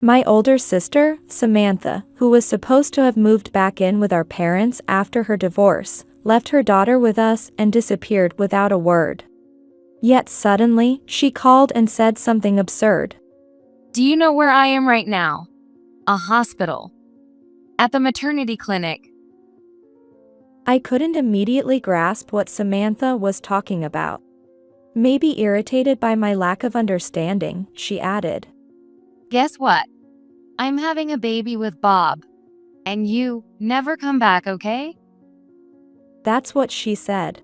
My older sister, Samantha, who was supposed to have moved back in with our parents after her divorce, left her daughter with us and disappeared without a word. Yet suddenly, she called and said something absurd. Do you know where I am right now? A hospital. At the maternity clinic. I couldn't immediately grasp what Samantha was talking about. Maybe irritated by my lack of understanding, she added. Guess what? I'm having a baby with Bob. And you never come back, okay? That's what she said.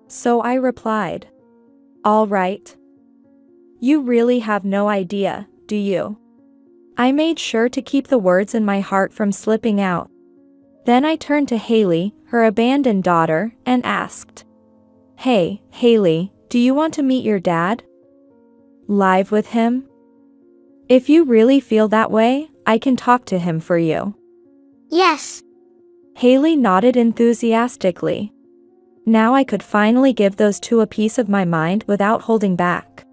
So I replied. All right. You really have no idea, do you? I made sure to keep the words in my heart from slipping out. Then I turned to Haley, her abandoned daughter, and asked. Hey, Haley, do you want to meet your dad? Live with him? If you really feel that way, I can talk to him for you. Yes. Haley nodded enthusiastically. Now I could finally give those two a piece of my mind without holding back.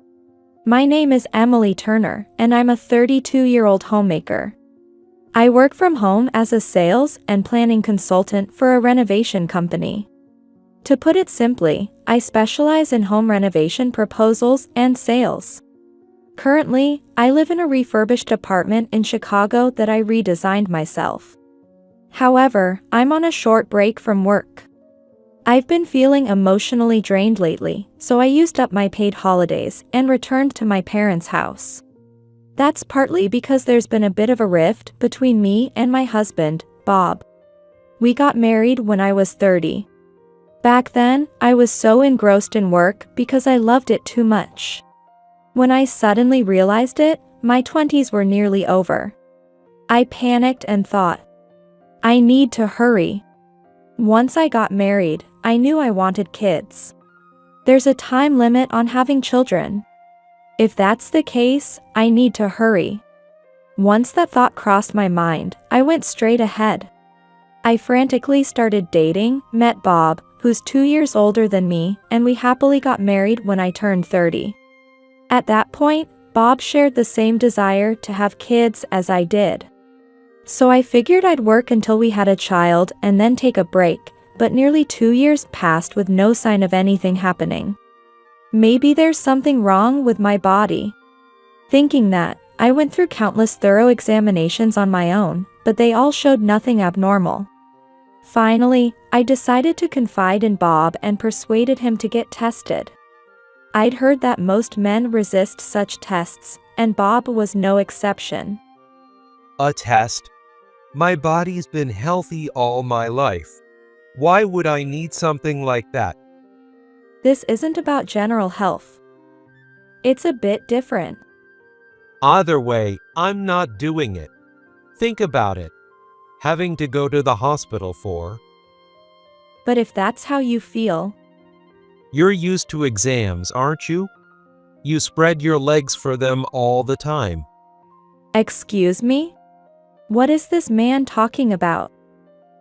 My name is Emily Turner, and I'm a 32-year-old homemaker. I work from home as a sales and planning consultant for a renovation company. To put it simply, I specialize in home renovation proposals and sales. Currently, I live in a refurbished apartment in Chicago that I redesigned myself. However, I'm on a short break from work. I've been feeling emotionally drained lately, so I used up my paid holidays and returned to my parents' house. That's partly because there's been a bit of a rift between me and my husband, Bob. We got married when I was 30. Back then, I was so engrossed in work because I loved it too much. When I suddenly realized it, my 20s were nearly over. I panicked and thought, I need to hurry. Once I got married, I knew I wanted kids. There's a time limit on having children. If that's the case, I need to hurry. Once that thought crossed my mind, I went straight ahead. I frantically started dating, met Bob, who's 2 years older than me, and we happily got married when I turned 30. At that point, Bob shared the same desire to have kids as I did. So I figured I'd work until we had a child and then take a break, but nearly 2 years passed with no sign of anything happening. Maybe there's something wrong with my body. Thinking that, I went through countless thorough examinations on my own, but they all showed nothing abnormal. Finally, I decided to confide in Bob and persuaded him to get tested. I'd heard that most men resist such tests, and Bob was no exception. A test? My body's been healthy all my life. Why would I need something like that? This isn't about general health. It's a bit different. Either way, I'm not doing it. Think about it. Having to go to the hospital for. But if that's how you feel. You're used to exams, aren't you? You spread your legs for them all the time. Excuse me? What is this man talking about?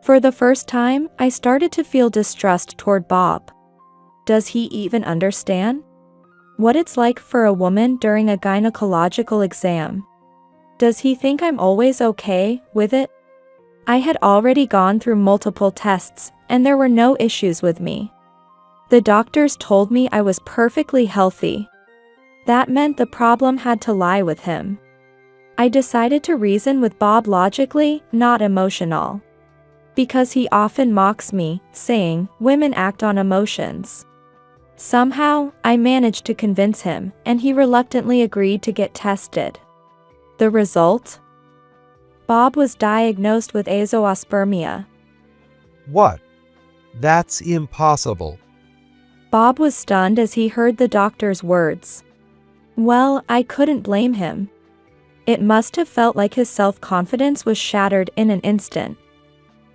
For the first time, I started to feel distrust toward Bob. Does he even understand what it's like for a woman during a gynecological exam? Does he think I'm always okay with it? I had already gone through multiple tests, and there were no issues with me. The doctors told me I was perfectly healthy. That meant the problem had to lie with him. I decided to reason with Bob logically, not emotional. Because he often mocks me, saying, women act on emotions. Somehow, I managed to convince him, and he reluctantly agreed to get tested. The result? Bob was diagnosed with azoospermia. What? That's impossible. Bob was stunned as he heard the doctor's words. Well, I couldn't blame him. It must have felt like his self-confidence was shattered in an instant.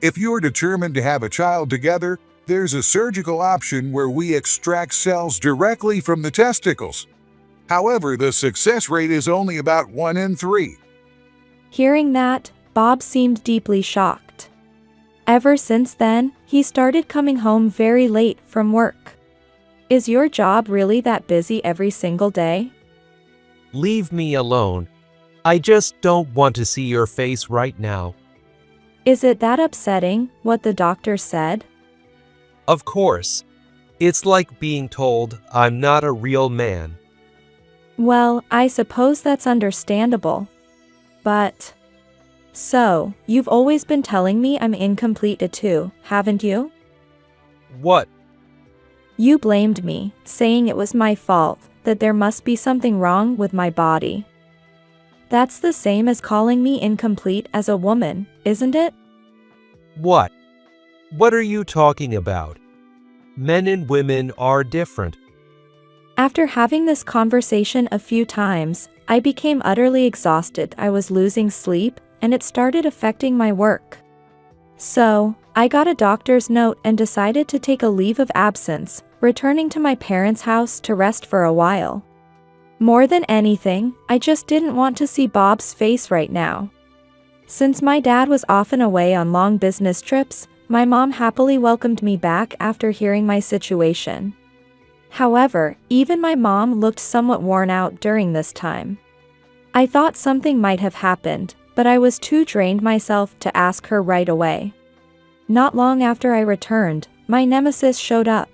If you're determined to have a child together, there's a surgical option where we extract cells directly from the testicles. However, the success rate is only about 1 in 3. Hearing that, Bob seemed deeply shocked. Ever since then, he started coming home very late from work. Is your job really that busy every single day? Leave me alone. I just don't want to see your face right now. Is it that upsetting, what the doctor said? Of course. It's like being told I'm not a real man. Well, I suppose that's understandable. But... So, you've always been telling me I'm incomplete too, haven't you? What? You blamed me, saying it was my fault, that there must be something wrong with my body. That's the same as calling me incomplete as a woman, isn't it? What? What are you talking about? Men and women are different. After having this conversation a few times, I became utterly exhausted. I was losing sleep, and it started affecting my work. So, I got a doctor's note and decided to take a leave of absence, returning to my parents' house to rest for a while. More than anything, I just didn't want to see Bob's face right now. Since my dad was often away on long business trips, my mom happily welcomed me back after hearing my situation. However, even my mom looked somewhat worn out during this time. I thought something might have happened, but I was too drained myself to ask her right away. Not long after I returned, my nemesis showed up.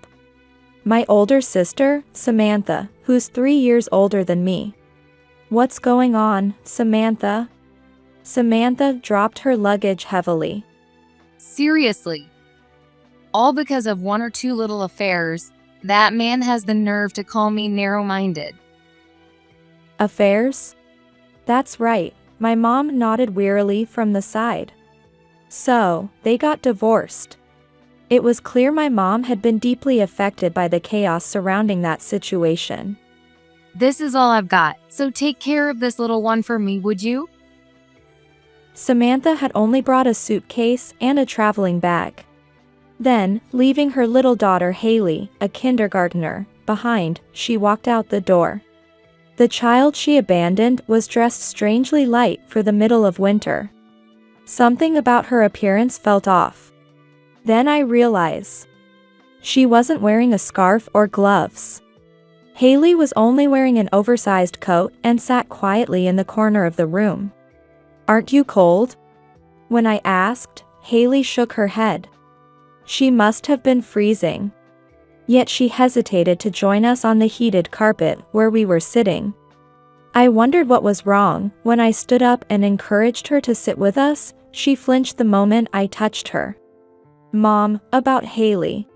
My older sister, Samantha, who's 3 years older than me. What's going on, Samantha? Samantha dropped her luggage heavily. Seriously. All because of one or two little affairs, that man has the nerve to call me narrow-minded. Affairs? That's right, my mom nodded wearily from the side. So, they got divorced. It was clear my mom had been deeply affected by the chaos surrounding that situation. This is all I've got, so take care of this little one for me, would you? Samantha had only brought a suitcase and a traveling bag. Then, leaving her little daughter Haley, a kindergartner, behind, she walked out the door. The child she abandoned was dressed strangely light for the middle of winter. Something about her appearance felt off. Then I realized. She wasn't wearing a scarf or gloves. Haley was only wearing an oversized coat and sat quietly in the corner of the room. "Aren't you cold?" When I asked, Haley shook her head. She must have been freezing. Yet she hesitated to join us on the heated carpet where we were sitting. I wondered what was wrong. When I stood up and encouraged her to sit with us, she flinched the moment I touched her. "Mom, about Haley."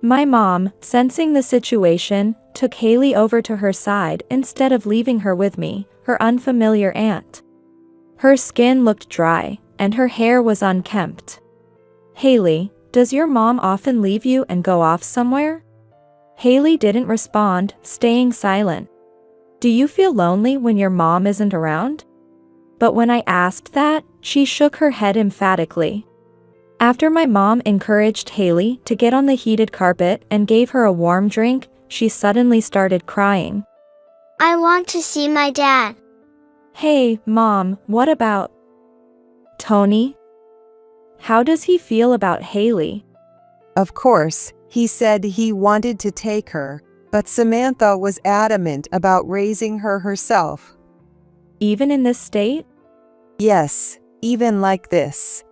My mom, sensing the situation, took Haley over to her side instead of leaving her with me, her unfamiliar aunt. Her skin looked dry, and her hair was unkempt. "Haley, does your mom often leave you and go off somewhere?" Haley didn't respond, staying silent. "Do you feel lonely when your mom isn't around?" But when I asked that, she shook her head emphatically. After my mom encouraged Haley to get on the heated carpet and gave her a warm drink, she suddenly started crying. "I want to see my dad." "Hey, Mom, what about Tony? How does he feel about Haley?" Of course, he said he wanted to take her, but Samantha was adamant about raising her herself. Even in this state? Yes, even like this.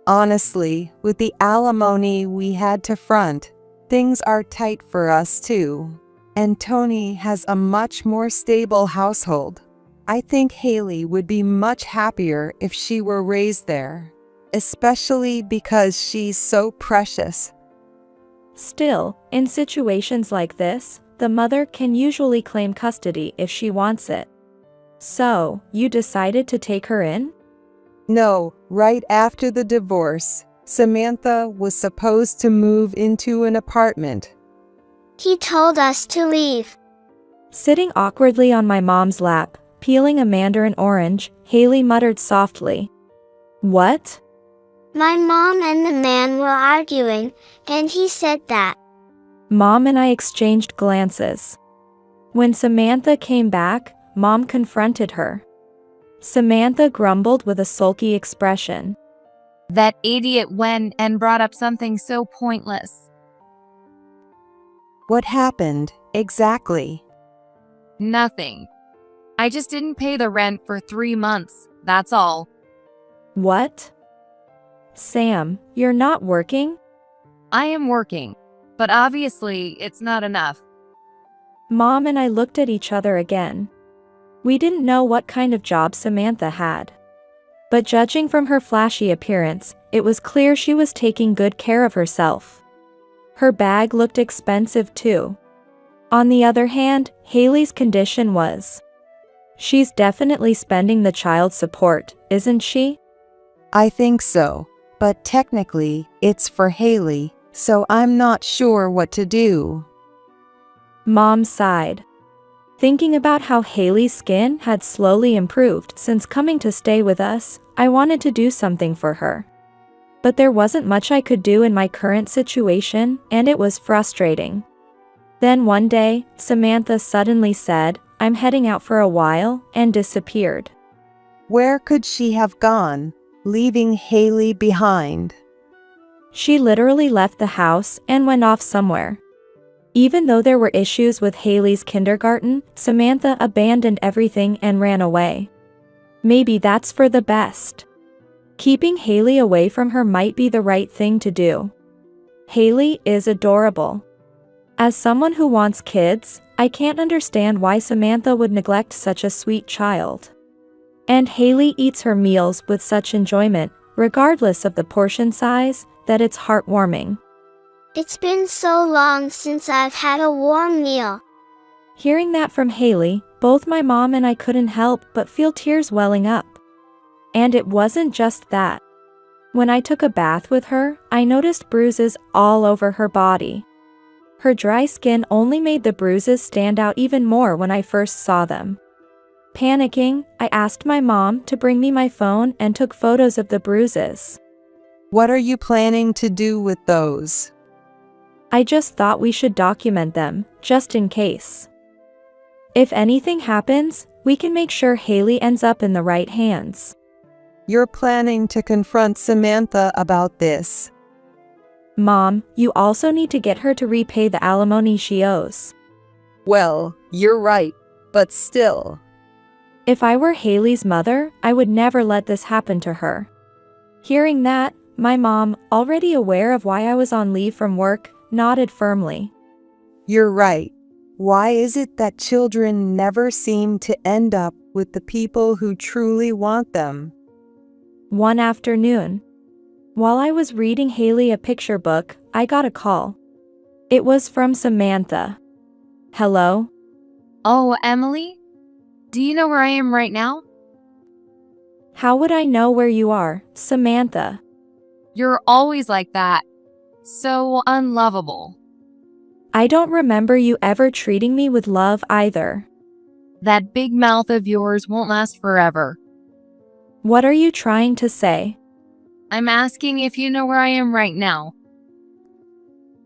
Honestly, with the alimony we had to front, things are tight for us too. And Tony has a much more stable household. I think Haley would be much happier if she were raised there, especially because she's so precious. Still, in situations like this, the mother can usually claim custody if she wants it. So, you decided to take her in? No, right after the divorce, Samantha was supposed to move into an apartment. He told us to leave. Sitting awkwardly on my mom's lap, peeling a mandarin orange, Haley muttered softly. "What?" My mom and the man were arguing, and he said that. Mom and I exchanged glances. When Samantha came back, Mom confronted her. Samantha grumbled with a sulky expression. That idiot went and brought up something so pointless. What happened, exactly? Nothing. I just didn't pay the rent for 3 months, that's all. What? Sam, you're not working? I am working, but obviously it's not enough. Mom and I looked at each other again. We didn't know what kind of job Samantha had. But judging from her flashy appearance, it was clear she was taking good care of herself. Her bag looked expensive too. On the other hand, Haley's condition was. She's definitely spending the child support, isn't she? I think so, but technically, it's for Haley, so I'm not sure what to do. Mom sighed. Thinking about how Haley's skin had slowly improved since coming to stay with us, I wanted to do something for her. But there wasn't much I could do in my current situation, and it was frustrating. Then one day, Samantha suddenly said, "I'm heading out for a while," and disappeared. Where could she have gone, leaving Haley behind? She literally left the house and went off somewhere. Even though there were issues with Haley's kindergarten, Samantha abandoned everything and ran away. Maybe that's for the best. Keeping Haley away from her might be the right thing to do. Haley is adorable. As someone who wants kids, I can't understand why Samantha would neglect such a sweet child. And Haley eats her meals with such enjoyment, regardless of the portion size, that it's heartwarming. It's been so long since I've had a warm meal. Hearing that from Haley, both my mom and I couldn't help but feel tears welling up. And it wasn't just that. When I took a bath with her, I noticed bruises all over her body. Her dry skin only made the bruises stand out even more when I first saw them. Panicking, I asked my mom to bring me my phone and took photos of the bruises. What are you planning to do with those? I just thought we should document them, just in case. If anything happens, we can make sure Haley ends up in the right hands. You're planning to confront Samantha about this. Mom, you also need to get her to repay the alimony she owes. Well, you're right, but still. If I were Haley's mother, I would never let this happen to her. Hearing that, my mom, already aware of why I was on leave from work, nodded firmly. You're right. Why is it that children never seem to end up with the people who truly want them? One afternoon, while I was reading Haley a picture book, I got a call. It was from Samantha. Hello? Oh, Emily? Do you know where I am right now? How would I know where you are, Samantha? You're always like that. So unlovable. I don't remember you ever treating me with love either. That big mouth of yours won't last forever. What are you trying to say? I'm asking if you know where I am right now.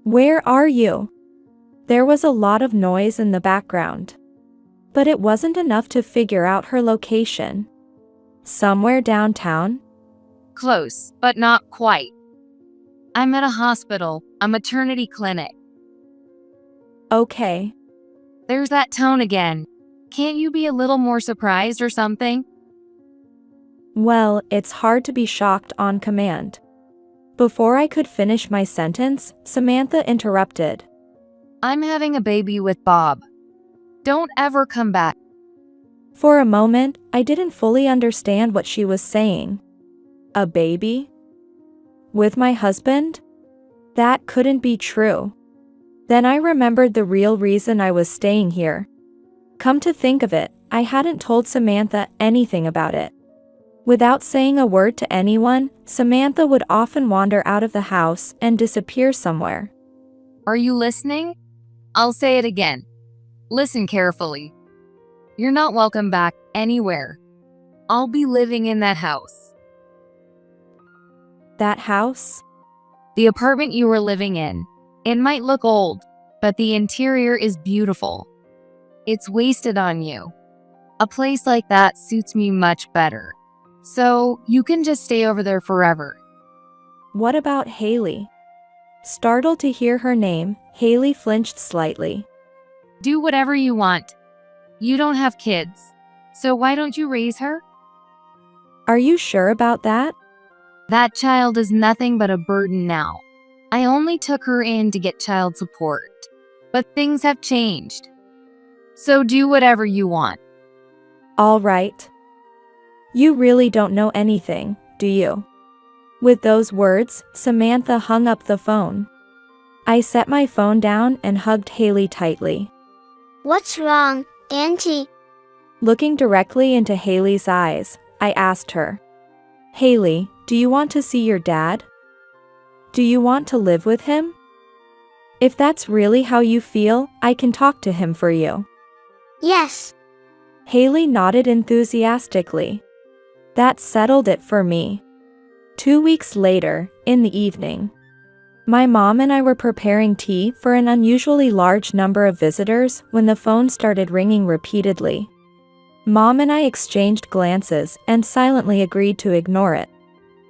Where are you? There was a lot of noise in the background. But it wasn't enough to figure out her location. Somewhere downtown? Close, but not quite. I'm at a hospital, a maternity clinic. Okay. There's that tone again. Can't you be a little more surprised or something? Well, it's hard to be shocked on command. Before I could finish my sentence, Samantha interrupted. I'm having a baby with Bob. Don't ever come back. For a moment, I didn't fully understand what she was saying. A baby? With my husband? That couldn't be true. Then I remembered the real reason I was staying here. Come to think of it, I hadn't told Samantha anything about it. Without saying a word to anyone, Samantha would often wander out of the house and disappear somewhere. Are you listening? I'll say it again. Listen carefully. You're not welcome back anywhere. I'll be living in that house. That house? The apartment you were living in. It might look old, but the interior is beautiful. It's wasted on you. A place like that suits me much better. So you can just stay over there forever. What about Haley? Startled to hear her name, Haley flinched slightly. Do whatever you want. You don't have kids. So why don't you raise her? Are you sure about that? That child is nothing but a burden now. I only took her in to get child support. But things have changed. So do whatever you want. All right. You really don't know anything, do you? With those words, Samantha hung up the phone. I set my phone down and hugged Haley tightly. What's wrong, Auntie? Looking directly into Haley's eyes, I asked her, Haley, do you want to see your dad? Do you want to live with him? If that's really how you feel, I can talk to him for you. Yes. Haley nodded enthusiastically. That settled it for me. 2 weeks later, in the evening, my mom and I were preparing tea for an unusually large number of visitors when the phone started ringing repeatedly. Mom and I exchanged glances and silently agreed to ignore it.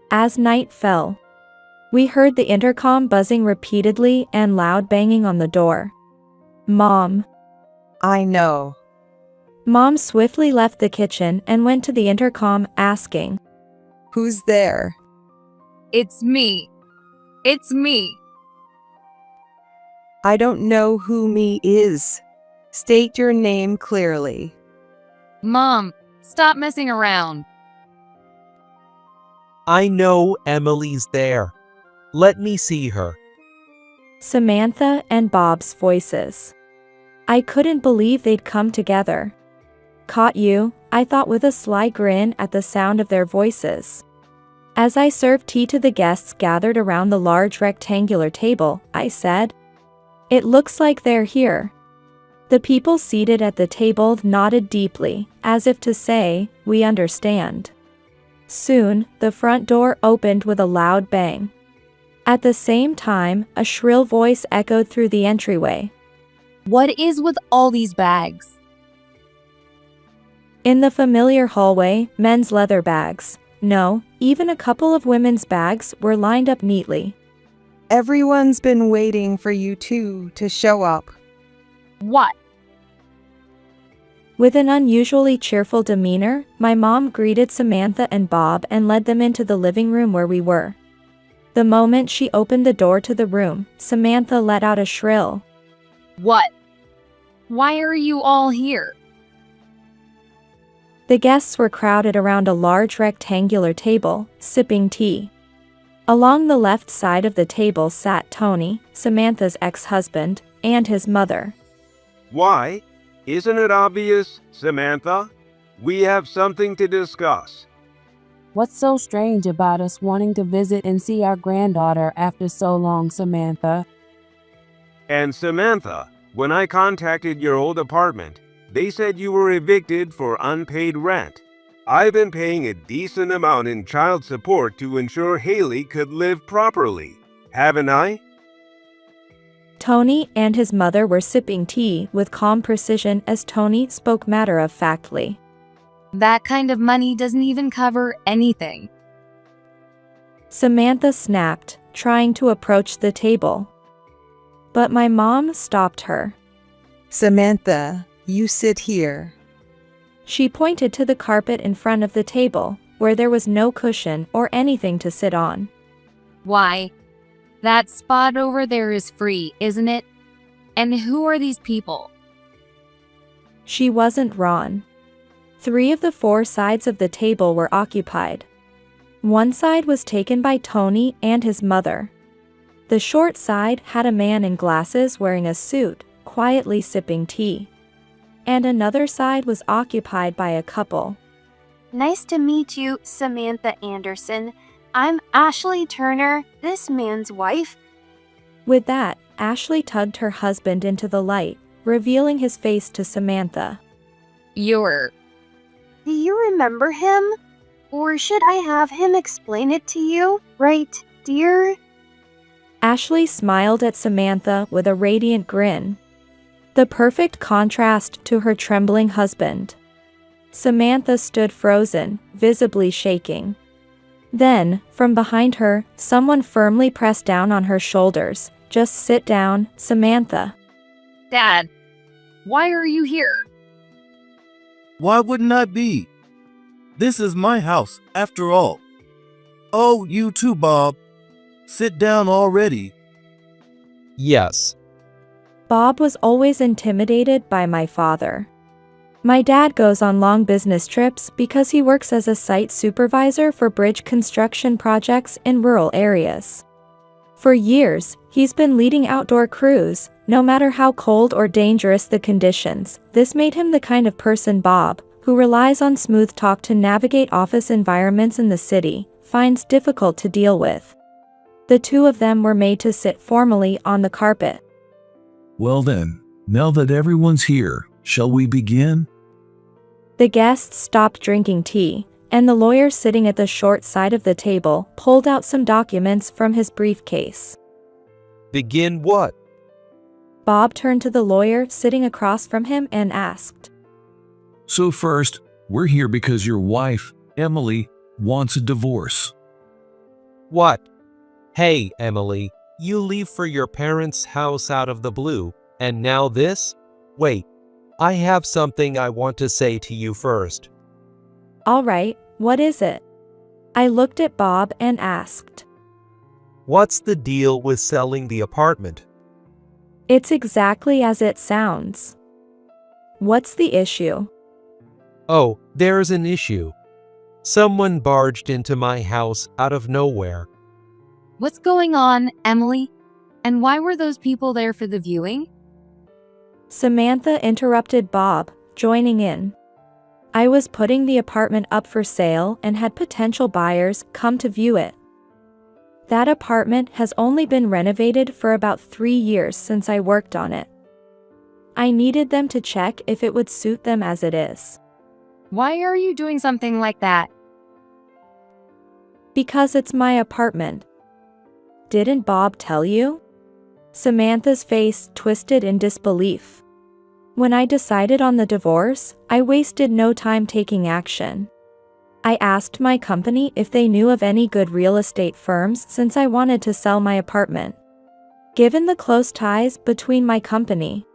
As night fell, we heard the intercom buzzing repeatedly and loud banging on the door. Mom. I know. Mom swiftly left the kitchen and went to the intercom, asking, Who's there? It's me. It's me. I don't know who me is. State your name clearly. Mom, stop messing around. I know Emily's there. Let me see her. Samantha and Bob's voices. I couldn't believe they'd come together. Caught you, I thought with a sly grin at the sound of their voices. As I served tea to the guests gathered around the large rectangular table, I said, It looks like they're here. The people seated at the table nodded deeply, as if to say, We understand. Soon, the front door opened with a loud bang. At the same time, a shrill voice echoed through the entryway. What is with all these bags? In the familiar hallway, men's leather bags, no, even a couple of women's bags were lined up neatly. Everyone's been waiting for you two to show up. What? With an unusually cheerful demeanor, my mom greeted Samantha and Bob and led them into the living room where we were. The moment she opened the door to the room, Samantha let out a shrill. What? Why are you all here? The guests were crowded around a large rectangular table, sipping tea. Along the left side of the table sat Tony, Samantha's ex-husband, and his mother. Why? Isn't it obvious, Samantha? We have something to discuss. What's so strange about us wanting to visit and see our granddaughter after so long, Samantha? And Samantha, when I contacted your old apartment, they said you were evicted for unpaid rent. I've been paying a decent amount in child support to ensure Haley could live properly, haven't I? Tony and his mother were sipping tea with calm precision as Tony spoke matter-of-factly. That kind of money doesn't even cover anything. Samantha snapped, trying to approach the table. But my mom stopped her. Samantha, you sit here. She pointed to the carpet in front of the table, where there was no cushion or anything to sit on. Why? That spot over there is free, isn't it? And who are these people? She wasn't wrong. 3 of the 4 sides of the table were occupied. One side was taken by Tony and his mother. The short side had a man in glasses wearing a suit, quietly sipping tea. And another side was occupied by a couple. Nice to meet you, Samantha Anderson. I'm Ashley Turner, this man's wife. With that, Ashley tugged her husband into the light, revealing his face to Samantha. You're... Do you remember him? Or should I have him explain it to you? Right, dear? Ashley smiled at Samantha with a radiant grin. The perfect contrast to her trembling husband. Samantha stood frozen, visibly shaking. Then, from behind her, someone firmly pressed down on her shoulders. Just sit down, Samantha. Dad, why are you here? Why wouldn't I be? This is my house, after all. Oh, you too, Bob. Sit down already. Yes. Bob was always intimidated by my father. My dad goes on long business trips because he works as a site supervisor for bridge construction projects in rural areas. For years, he's been leading outdoor crews, no matter how cold or dangerous the conditions. This made him the kind of person Bob, who relies on smooth talk to navigate office environments in the city, finds difficult to deal with. The two of them were made to sit formally on the carpet. Well then, now that everyone's here, shall we begin? The guests stopped drinking tea, and the lawyer sitting at the short side of the table pulled out some documents from his briefcase. Begin what? Bob turned to the lawyer sitting across from him and asked. So first, we're here because your wife, Emily, wants a divorce. What? Hey, Emily, you leave for your parents' house out of the blue, and now this? Wait, I have something I want to say to you first. All right, what is it? I looked at Bob and asked. What's the deal with selling the apartment? It's exactly as it sounds. What's the issue? Oh, there's an issue. Someone barged into my house out of nowhere. What's going on, Emily? And why were those people there for the viewing? Samantha interrupted Bob, joining in. I was putting the apartment up for sale and had potential buyers come to view it. That apartment has only been renovated for about 3 years since I worked on it. I needed them to check if it would suit them as it is. Why are you doing something like that? Because it's my apartment. Didn't Bob tell you? Samantha's face twisted in disbelief. When I decided on the divorce, I wasted no time taking action. I asked my company if they knew of any good real estate firms since I wanted to sell my apartment. Given the close ties between my company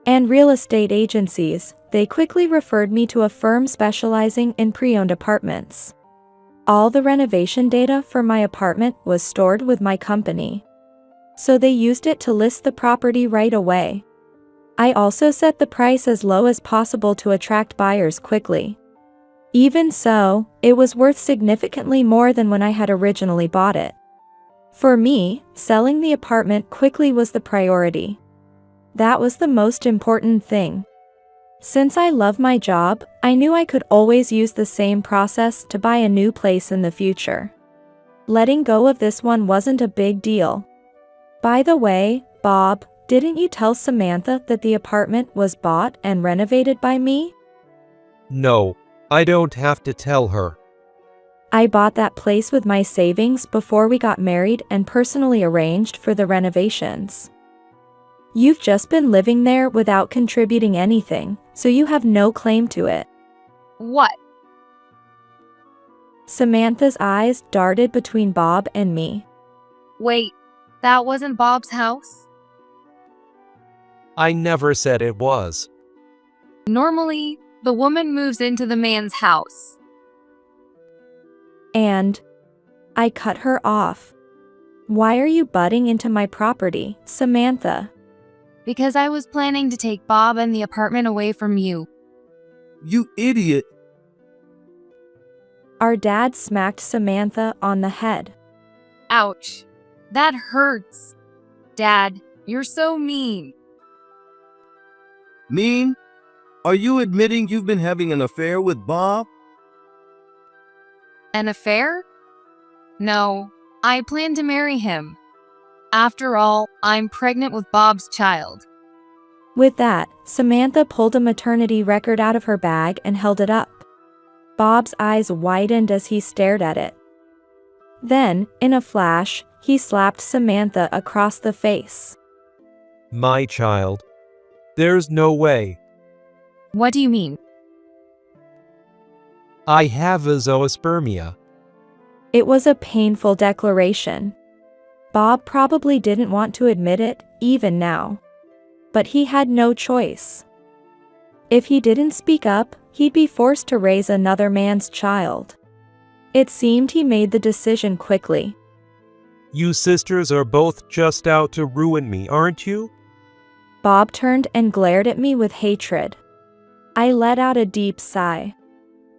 and real estate agencies, they quickly referred me to a firm specializing in pre-owned apartments. All the renovation data for my apartment was stored with my company, so they used it to list the property right away. I also set the price as low as possible to attract buyers quickly. Even so, it was worth significantly more than when I had originally bought it. For me, selling the apartment quickly was the priority. That was the most important thing. Since I love my job, I knew I could always use the same process to buy a new place in the future. Letting go of this one wasn't a big deal. By the way, Bob, didn't you tell Samantha that the apartment was bought and renovated by me? No, I don't have to tell her. I bought that place with my savings before we got married and personally arranged for the renovations. You've just been living there without contributing anything, so you have no claim to it. What? Samantha's eyes darted between Bob and me. Wait, that wasn't Bob's house? I never said it was. Normally, the woman moves into the man's house. And I cut her off. Why are you butting into my property, Samantha? Because I was planning to take Bob and the apartment away from you. You idiot. Our dad smacked Samantha on the head. Ouch. That hurts. Dad, you're so mean. Mean? Are you admitting you've been having an affair with Bob? An affair? No, I plan to marry him. After all, I'm pregnant with Bob's child. With that, Samantha pulled a maternity record out of her bag and held it up. Bob's eyes widened as he stared at it. Then, in a flash, he slapped Samantha across the face. My child. There's no way. What do you mean? I have a zoospermia. It was a painful declaration. Bob probably didn't want to admit it, even now. But he had no choice. If he didn't speak up, he'd be forced to raise another man's child. It seemed he made the decision quickly. You sisters are both just out to ruin me, aren't you? Bob turned and glared at me with hatred. I let out a deep sigh.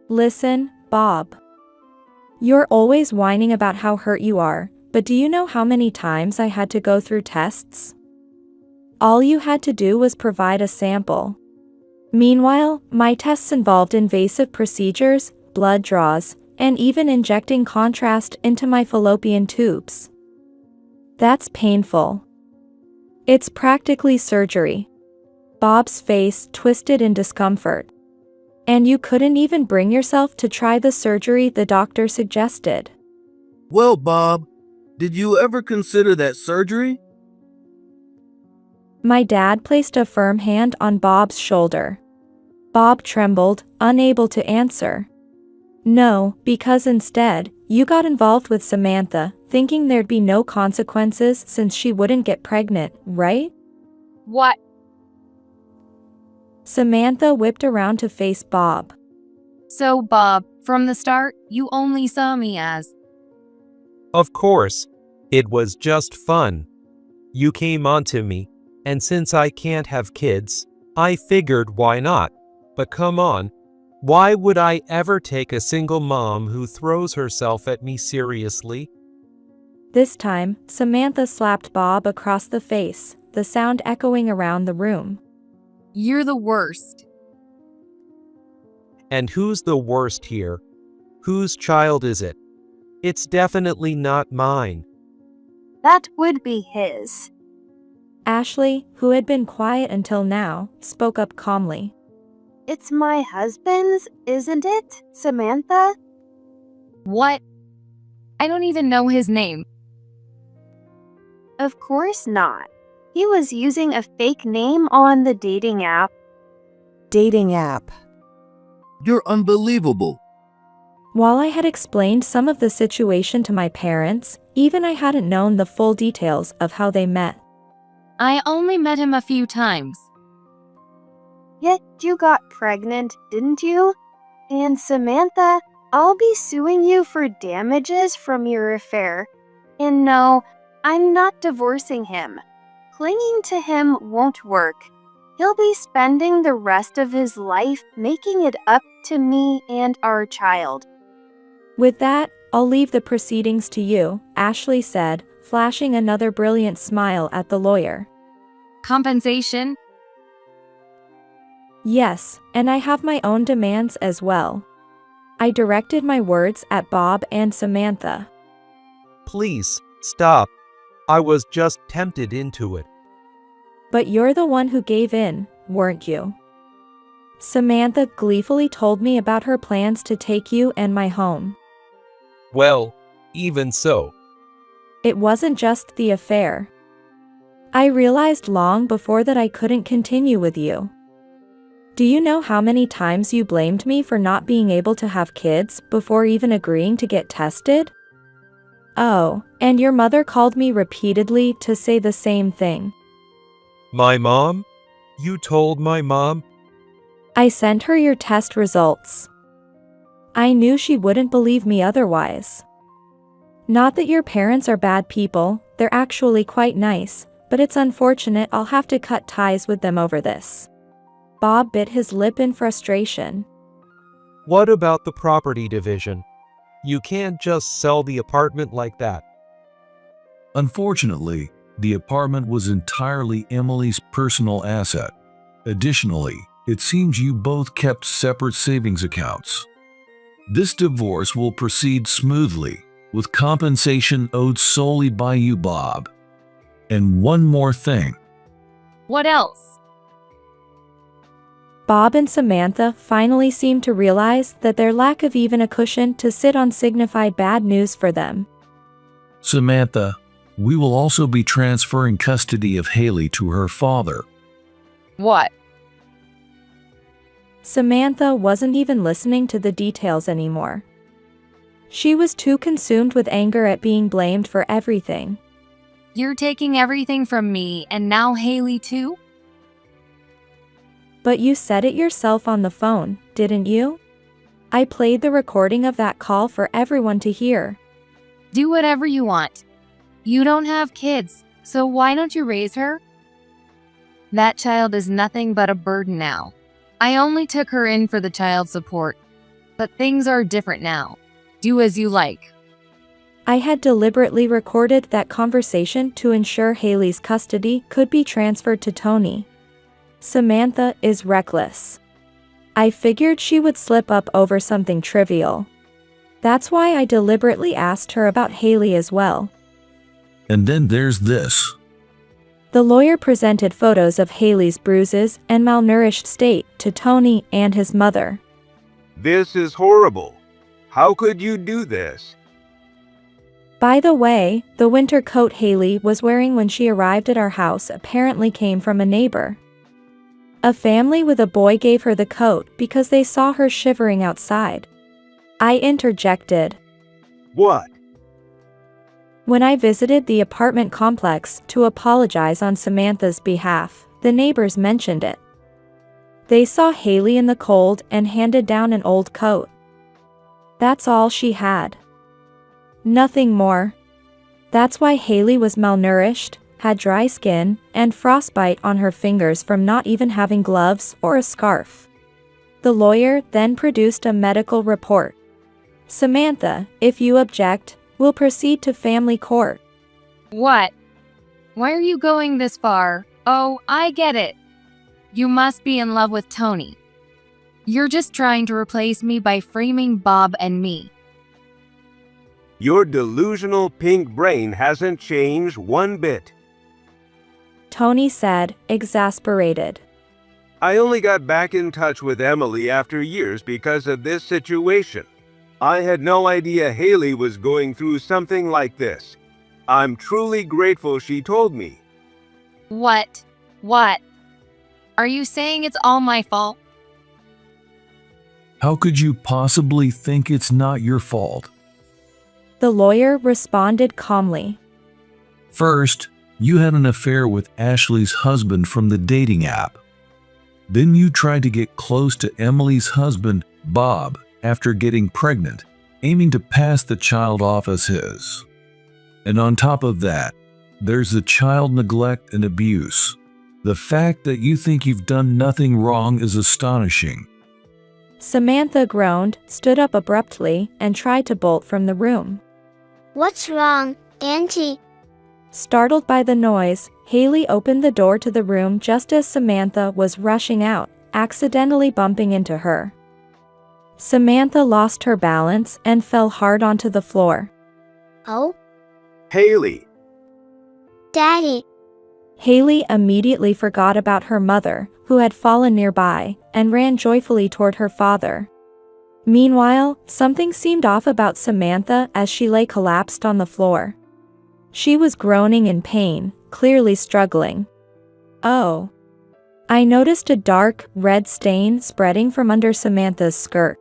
Listen, Bob. You're always whining about how hurt you are, but do you know how many times I had to go through tests? All you had to do was provide a sample. Meanwhile, my tests involved invasive procedures, blood draws, and even injecting contrast into my fallopian tubes. That's painful. It's practically surgery. Bob's face twisted in discomfort. And you couldn't even bring yourself to try the surgery the doctor suggested. Well, Bob, did you ever consider that surgery? My dad placed a firm hand on Bob's shoulder. Bob trembled, unable to answer. No, because instead, you got involved with Samantha, thinking there'd be no consequences since she wouldn't get pregnant, right? What? Samantha whipped around to face Bob. So, Bob, from the start, you only saw me as... Of course. It was just fun. You came onto me, and since I can't have kids, I figured why not? But come on, why would I ever take a single mom who throws herself at me seriously? This time, Samantha slapped Bob across the face, the sound echoing around the room. You're the worst. And who's the worst here? Whose child is it? It's definitely not mine. That would be his. Ashley, who had been quiet until now, spoke up calmly. It's my husband's, isn't it, Samantha? What? I don't even know his name. Of course not. He was using a fake name on the dating app. Dating app. You're unbelievable. While I had explained some of the situation to my parents, even I hadn't known the full details of how they met. I only met him a few times. Yet you got pregnant, didn't you? And Samantha, I'll be suing you for damages from your affair. And no, I'm not divorcing him. Clinging to him won't work. He'll be spending the rest of his life making it up to me and our child. With that, I'll leave the proceedings to you, Ashley said, flashing another brilliant smile at the lawyer. Compensation? Yes, and I have my own demands as well. I directed my words at Bob and Samantha. Please, stop. I was just tempted into it. But you're the one who gave in, weren't you? Samantha gleefully told me about her plans to take you and my home. Well, even so. It wasn't just the affair. I realized long before that I couldn't continue with you. Do you know how many times you blamed me for not being able to have kids before even agreeing to get tested? Oh, and your mother called me repeatedly to say the same thing. My mom? You told my mom? I sent her your test results. I knew she wouldn't believe me otherwise. Not that your parents are bad people, they're actually quite nice, but it's unfortunate I'll have to cut ties with them over this. Bob bit his lip in frustration. What about the property division? You can't just sell the apartment like that. Unfortunately, the apartment was entirely Emily's personal asset. Additionally, it seems you both kept separate savings accounts. This divorce will proceed smoothly, with compensation owed solely by you, Bob. And one more thing. What else? Bob and Samantha finally seemed to realize that their lack of even a cushion to sit on signified bad news for them. Samantha, we will also be transferring custody of Haley to her father. What? Samantha wasn't even listening to the details anymore. She was too consumed with anger at being blamed for everything. You're taking everything from me and now Haley too? But you said it yourself on the phone, didn't you? I played the recording of that call for everyone to hear. Do whatever you want. You don't have kids, so why don't you raise her? That child is nothing but a burden now. I only took her in for the child support, but things are different now. Do as you like. I had deliberately recorded that conversation to ensure Haley's custody could be transferred to Tony. Samantha is reckless. I figured she would slip up over something trivial. That's why I deliberately asked her about Haley as well. And then there's this. The lawyer presented photos of Haley's bruises and malnourished state to Tony and his mother. This is horrible. How could you do this? By the way, the winter coat Haley was wearing when she arrived at our house apparently came from a neighbor. A family with a boy gave her the coat because they saw her shivering outside. I interjected. What? When I visited the apartment complex to apologize on Samantha's behalf, the neighbors mentioned it. They saw Haley in the cold and handed down an old coat. That's all she had. Nothing more. That's why Haley was malnourished, had dry skin, and frostbite on her fingers from not even having gloves or a scarf. The lawyer then produced a medical report. Samantha, if you object, will proceed to family court. What? Why are you going this far? Oh, I get it. You must be in love with Tony. You're just trying to replace me by framing Bob and me. Your delusional pink brain hasn't changed one bit. Tony said, exasperated. I only got back in touch with Emily after years because of this situation. I had no idea Haley was going through something like this. I'm truly grateful she told me. What? What? Are you saying it's all my fault? How could you possibly think it's not your fault? The lawyer responded calmly. First, you had an affair with Ashley's husband from the dating app. Then you tried to get close to Emily's husband, Bob, after getting pregnant, aiming to pass the child off as his. And on top of that, there's the child neglect and abuse. The fact that you think you've done nothing wrong is astonishing. Samantha groaned, stood up abruptly, and tried to bolt from the room. What's wrong, Auntie? Startled by the noise, Haley opened the door to the room just as Samantha was rushing out, accidentally bumping into her. Samantha lost her balance and fell hard onto the floor. Oh? Haley! Daddy! Haley immediately forgot about her mother, who had fallen nearby, and ran joyfully toward her father. Meanwhile, something seemed off about Samantha as she lay collapsed on the floor. She was groaning in pain, clearly struggling. Oh. I noticed a dark, red stain spreading from under Samantha's skirt.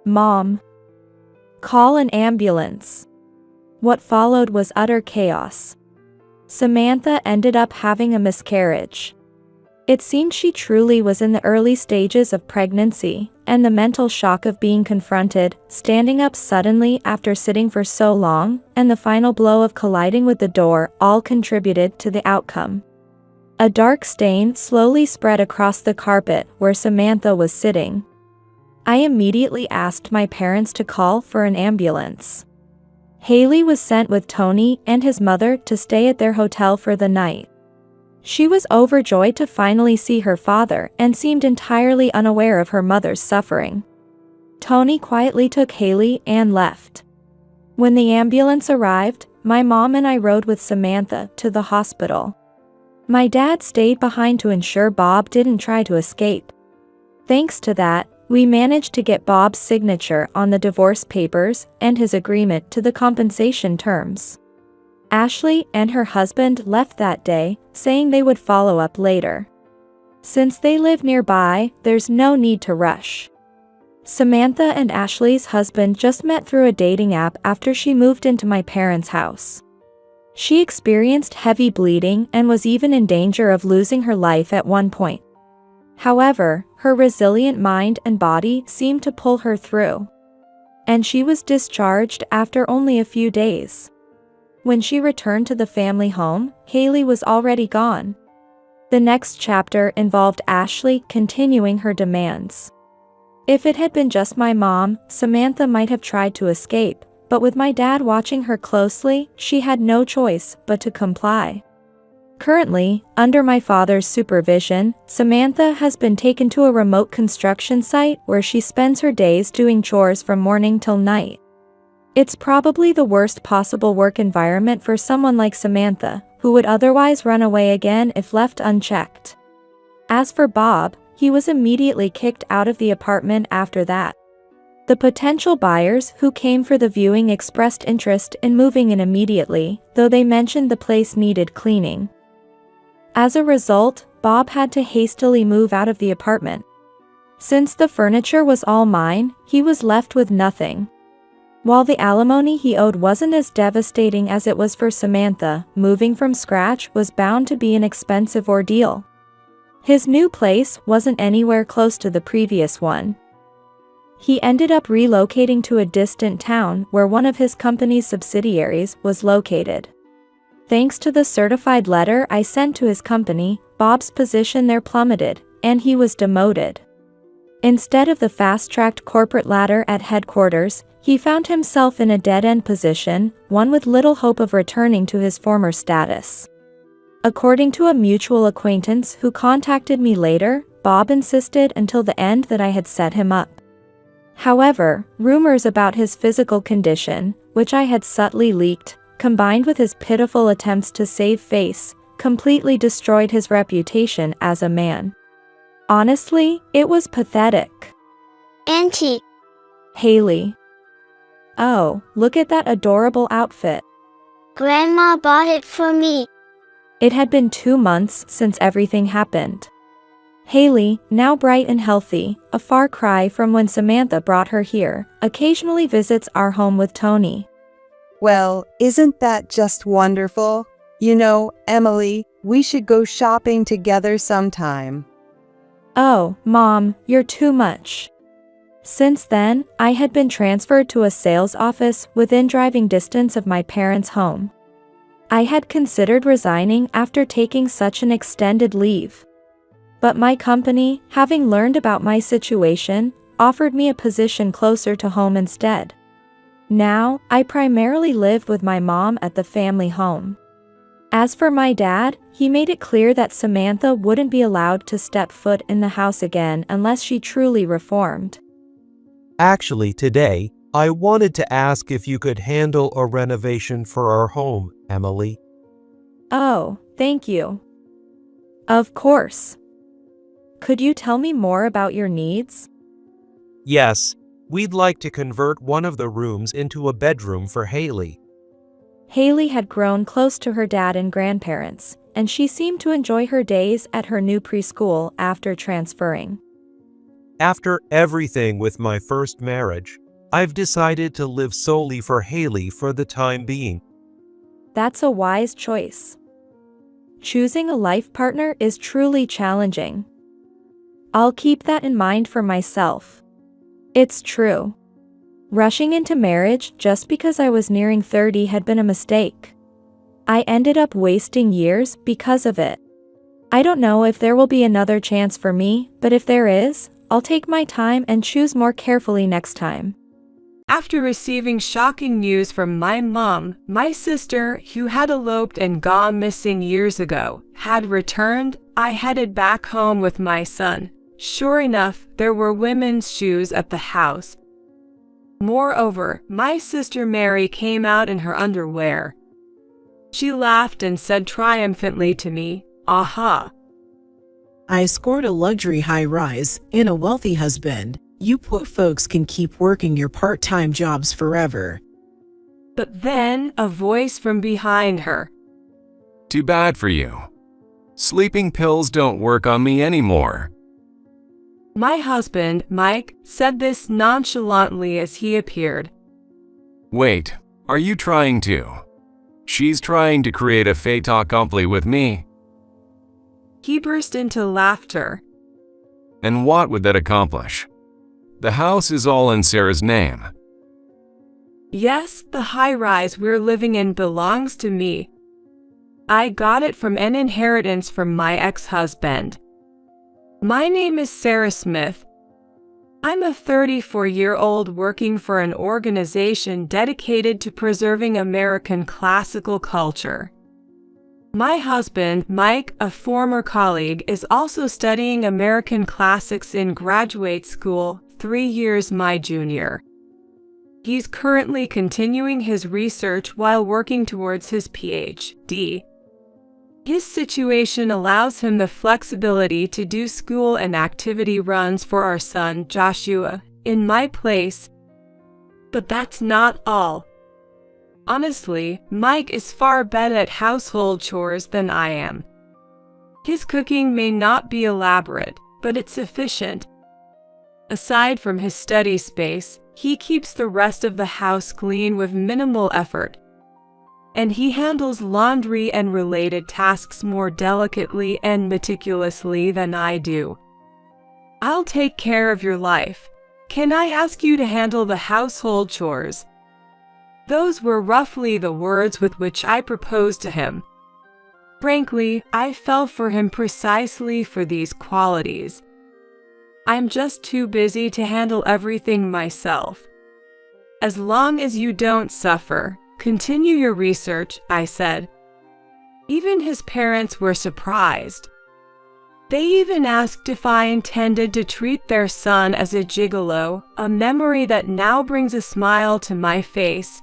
Mom. Call an ambulance. What followed was utter chaos. Samantha ended up having a miscarriage. It seemed she truly was in the early stages of pregnancy, and the mental shock of being confronted, standing up suddenly after sitting for so long, and the final blow of colliding with the door all contributed to the outcome. A dark stain slowly spread across the carpet where Samantha was sitting. I immediately asked my parents to call for an ambulance. Haley was sent with Tony and his mother to stay at their hotel for the night. She was overjoyed to finally see her father and seemed entirely unaware of her mother's suffering. Tony quietly took Haley and left. When the ambulance arrived, my mom and I rode with Samantha to the hospital. My dad stayed behind to ensure Bob didn't try to escape. Thanks to that, we managed to get Bob's signature on the divorce papers and his agreement to the compensation terms. Ashley and her husband left that day, saying they would follow up later. Since they live nearby, there's no need to rush. Samantha and Ashley's husband just met through a dating app after she moved into my parents' house. She experienced heavy bleeding and was even in danger of losing her life at one point. However, her resilient mind and body seemed to pull her through. And she was discharged after only a few days. When she returned to the family home, Haley was already gone. The next chapter involved Ashley continuing her demands. If it had been just my mom, Samantha might have tried to escape, but with my dad watching her closely, she had no choice but to comply. Currently, under my father's supervision, Samantha has been taken to a remote construction site where she spends her days doing chores from morning till night. It's probably the worst possible work environment for someone like Samantha, who would otherwise run away again if left unchecked. As for Bob, he was immediately kicked out of the apartment after that. The potential buyers who came for the viewing expressed interest in moving in immediately, though they mentioned the place needed cleaning. As a result, Bob had to hastily move out of the apartment. Since the furniture was all mine, he was left with nothing. While the alimony he owed wasn't as devastating as it was for Samantha, moving from scratch was bound to be an expensive ordeal. His new place wasn't anywhere close to the previous one. He ended up relocating to a distant town where one of his company's subsidiaries was located. Thanks to the certified letter I sent to his company, Bob's position there plummeted, and he was demoted. Instead of the fast-tracked corporate ladder at headquarters, he found himself in a dead-end position, one with little hope of returning to his former status. According to a mutual acquaintance who contacted me later, Bob insisted until the end that I had set him up. However, rumors about his physical condition, which I had subtly leaked, combined with his pitiful attempts to save face, completely destroyed his reputation as a man. Honestly, it was pathetic. Auntie. Haley. Oh, look at that adorable outfit. Grandma bought it for me. It had been 2 months since everything happened. Haley, now bright and healthy, a far cry from when Samantha brought her here, occasionally visits our home with Tony. Well, isn't that just wonderful? You know, Emily, we should go shopping together sometime. Oh, Mom, you're too much. Since then, I had been transferred to a sales office within driving distance of my parents' home. I had considered resigning after taking such an extended leave. But my company, having learned about my situation, offered me a position closer to home instead. Now, I primarily live with my mom at the family home. As for my dad, he made it clear that Samantha wouldn't be allowed to step foot in the house again unless she truly reformed. Actually, today, I wanted to ask if you could handle a renovation for our home, Emily. Oh, thank you. Of course. Could you tell me more about your needs? Yes, we'd like to convert one of the rooms into a bedroom for Haley. Haley had grown close to her dad and grandparents, and she seemed to enjoy her days at her new preschool after transferring. After everything with my first marriage, I've decided to live solely for Haley for the time being. That's a wise choice. Choosing a life partner is truly challenging. I'll keep that in mind for myself. It's true. Rushing into marriage just because I was nearing 30 had been a mistake. I ended up wasting years because of it. I don't know if there will be another chance for me, but if there is, I'll take my time and choose more carefully next time. After receiving shocking news from my mom, my sister, who had eloped and gone missing years ago, had returned, I headed back home with my son. Sure enough, there were women's shoes at the house. Moreover, my sister Mary came out in her underwear. She laughed and said triumphantly to me, "Aha! I scored a luxury high-rise and a wealthy husband. You poor folks can keep working your part-time jobs forever." But then, a voice from behind her. "Too bad for you. Sleeping pills don't work on me anymore." My husband, Mike, said this nonchalantly as he appeared. "Wait, are you trying to? She's trying to create a fait accompli with me." He burst into laughter. And what would that accomplish? The house is all in Sarah's name. Yes, the high-rise we're living in belongs to me. I got it from an inheritance from my ex-husband. My name is Sarah Smith. I'm a 34-year-old working for an organization dedicated to preserving American classical culture. My husband, Mike, a former colleague, is also studying American classics in graduate school, 3 years my junior. He's currently continuing his research while working towards his PhD. His situation allows him the flexibility to do school and activity runs for our son, Joshua, in my place. But that's not all. Honestly, Mike is far better at household chores than I am. His cooking may not be elaborate, but it's efficient. Aside from his study space, he keeps the rest of the house clean with minimal effort. And he handles laundry and related tasks more delicately and meticulously than I do. I'll take care of your life. Can I ask you to handle the household chores? Those were roughly the words with which I proposed to him. Frankly, I fell for him precisely for these qualities. I'm just too busy to handle everything myself. As long as you don't suffer, continue your research, I said. Even his parents were surprised. They even asked if I intended to treat their son as a gigolo, a memory that now brings a smile to my face.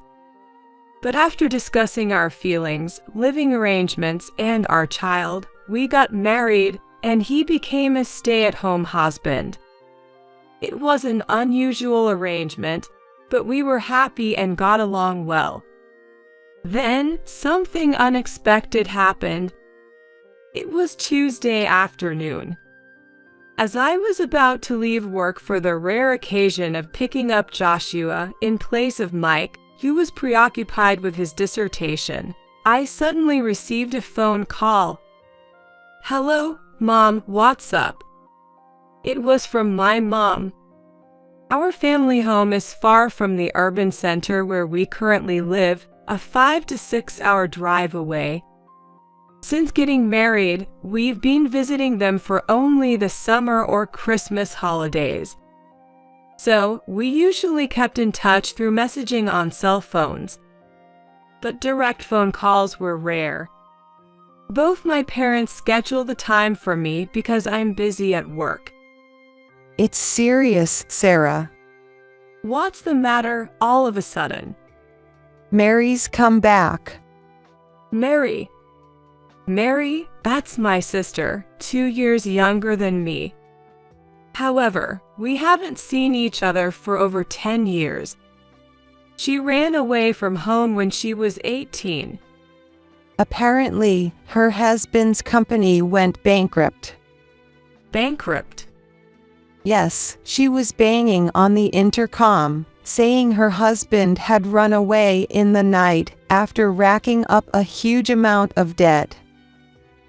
But after discussing our feelings, living arrangements, and our child, we got married, and he became a stay-at-home husband. It was an unusual arrangement, but we were happy and got along well. Then, something unexpected happened. It was Tuesday afternoon. As I was about to leave work for the rare occasion of picking up Joshua in place of Mike, who was preoccupied with his dissertation, I suddenly received a phone call. "Hello, Mom, what's up?" It was from my mom. Our family home is far from the urban center where we currently live, a 5 to 6 hour drive away. Since getting married, we've been visiting them for only the summer or Christmas holidays. So, we usually kept in touch through messaging on cell phones. But direct phone calls were rare. Both my parents schedule the time for me because I'm busy at work. It's serious, Sarah. What's the matter all of a sudden? Mary's come back. Mary? Mary, that's my sister, 2 years younger than me. However, we haven't seen each other for over 10 years. She ran away from home when she was 18. Apparently, her husband's company went bankrupt. Bankrupt? Yes, she was banging on the intercom, saying her husband had run away in the night after racking up a huge amount of debt.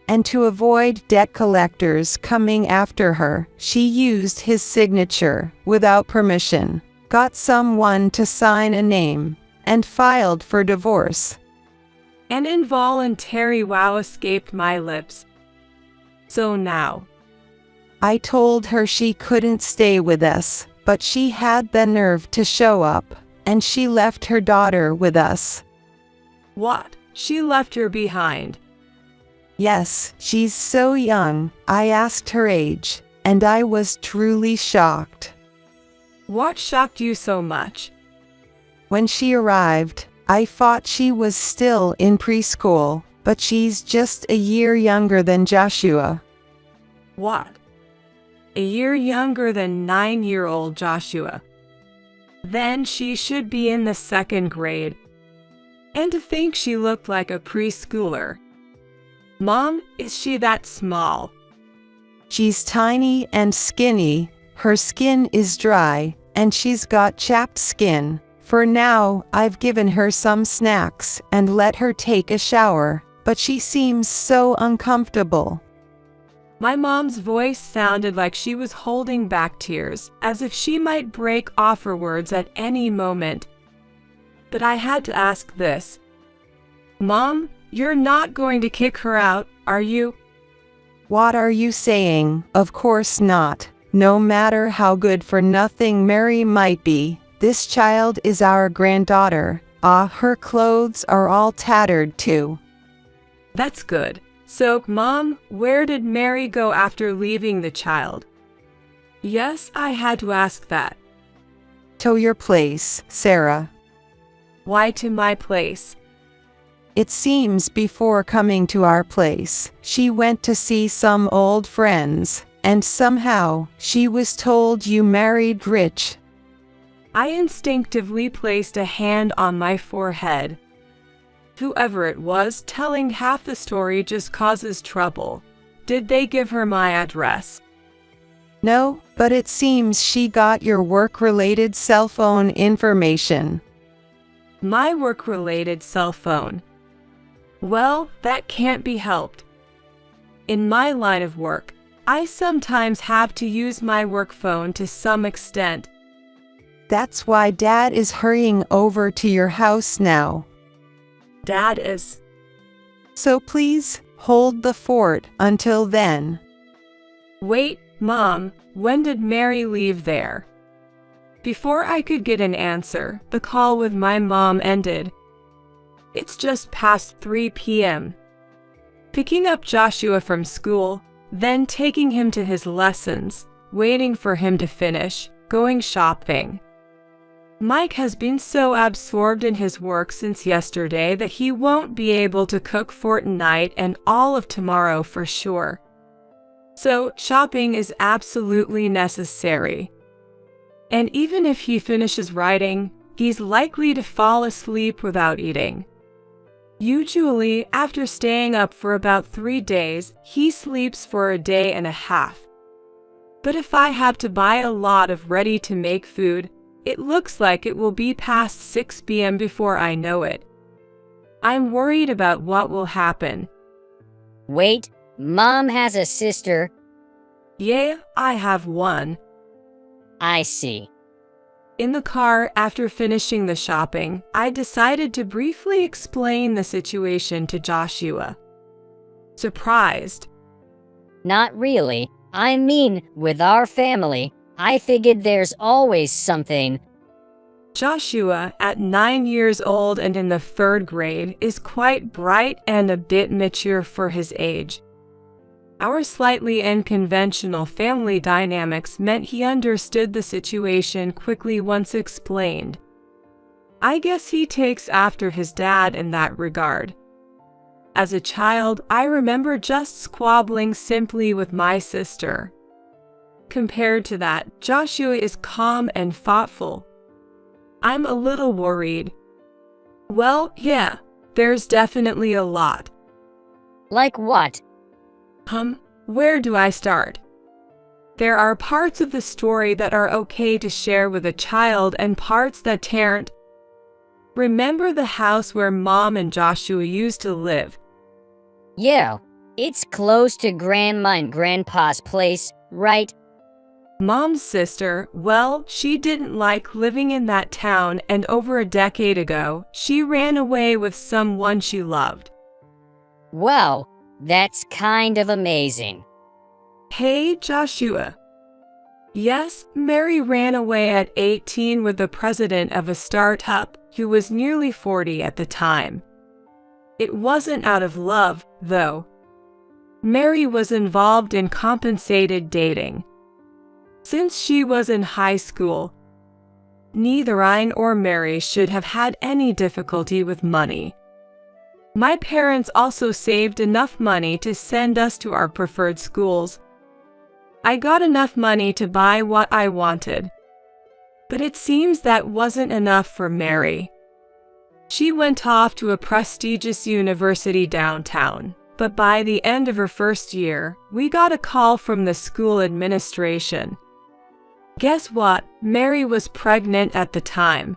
And to avoid debt collectors coming after her, she used his signature without permission, got someone to sign a name, and filed for divorce. An involuntary wow escaped my lips. So now, I told her she couldn't stay with us, but she had the nerve to show up, and she left her daughter with us. What? She left her behind? Yes, she's so young. I asked her age, and I was truly shocked. What shocked you so much? When she arrived, I thought she was still in preschool, but she's just a year younger than Joshua. What? A year younger than 9-year-old Joshua. Then she should be in the 2nd grade. And to think she looked like a preschooler. Mom, is she that small? She's tiny and skinny, her skin is dry, and she's got chapped skin. For now, I've given her some snacks and let her take a shower, but she seems so uncomfortable. My mom's voice sounded like she was holding back tears, as if she might break off her words at any moment. But I had to ask this. Mom, you're not going to kick her out, are you? What are you saying? Of course not. No matter how good for nothing Mary might be, this child is our granddaughter. Her clothes are all tattered too. That's good. So, Mom, where did Mary go after leaving the child? Yes, I had to ask that. To your place, Sarah. Why to my place? It seems before coming to our place, she went to see some old friends, and somehow she was told you married Rich. I instinctively placed a hand on my forehead. Whoever it was, telling half the story just causes trouble. Did they give her my address? No, but it seems she got your work-related cell phone information. My work-related cell phone. Well, that can't be helped. In my line of work, I sometimes have to use my work phone to some extent. That's why Dad is hurrying over to your house now. Dad is. So please, hold the fort until then. Wait, Mom, when did Mary leave there? Before I could get an answer, the call with my mom ended. It's just past 3 p.m. Picking up Joshua from school, then taking him to his lessons, waiting for him to finish, going shopping. Mike has been so absorbed in his work since yesterday that he won't be able to cook for tonight and all of tomorrow for sure. So, shopping is absolutely necessary. And even if he finishes writing, he's likely to fall asleep without eating. Usually, after staying up for about 3 days, he sleeps for a day and a half. But if I have to buy a lot of ready-to-make food, it looks like it will be past 6 p.m. before I know it. I'm worried about what will happen. Wait, Mom has a sister? Yeah, I have one. I see. In the car, after finishing the shopping, I decided to briefly explain the situation to Joshua. Surprised. Not really. I mean, with our family, I figured there's always something. Joshua, at 9 years old and in the 3rd grade, is quite bright and a bit mature for his age. Our slightly unconventional family dynamics meant he understood the situation quickly once explained. I guess he takes after his dad in that regard. As a child, I remember just squabbling simply with my sister. Compared to that, Joshua is calm and thoughtful. I'm a little worried. Well, yeah, there's definitely a lot. Like what? Where do I start? There are parts of the story that are okay to share with a child and parts that aren't. Remember the house where Mom and Joshua used to live? Yeah, it's close to Grandma and Grandpa's place, right? Mom's sister, well, she didn't like living in that town, and over a decade ago, she ran away with someone she loved. Wow, that's kind of amazing. Hey, Joshua. Yes, Mary ran away at 18 with the president of a startup, who was nearly 40 at the time. It wasn't out of love, though. Mary was involved in compensated dating. Since she was in high school, neither I nor Mary should have had any difficulty with money. My parents also saved enough money to send us to our preferred schools. I got enough money to buy what I wanted. But it seems that wasn't enough for Mary. She went off to a prestigious university downtown, but by the end of her first year, we got a call from the school administration. Guess what? Mary was pregnant at the time.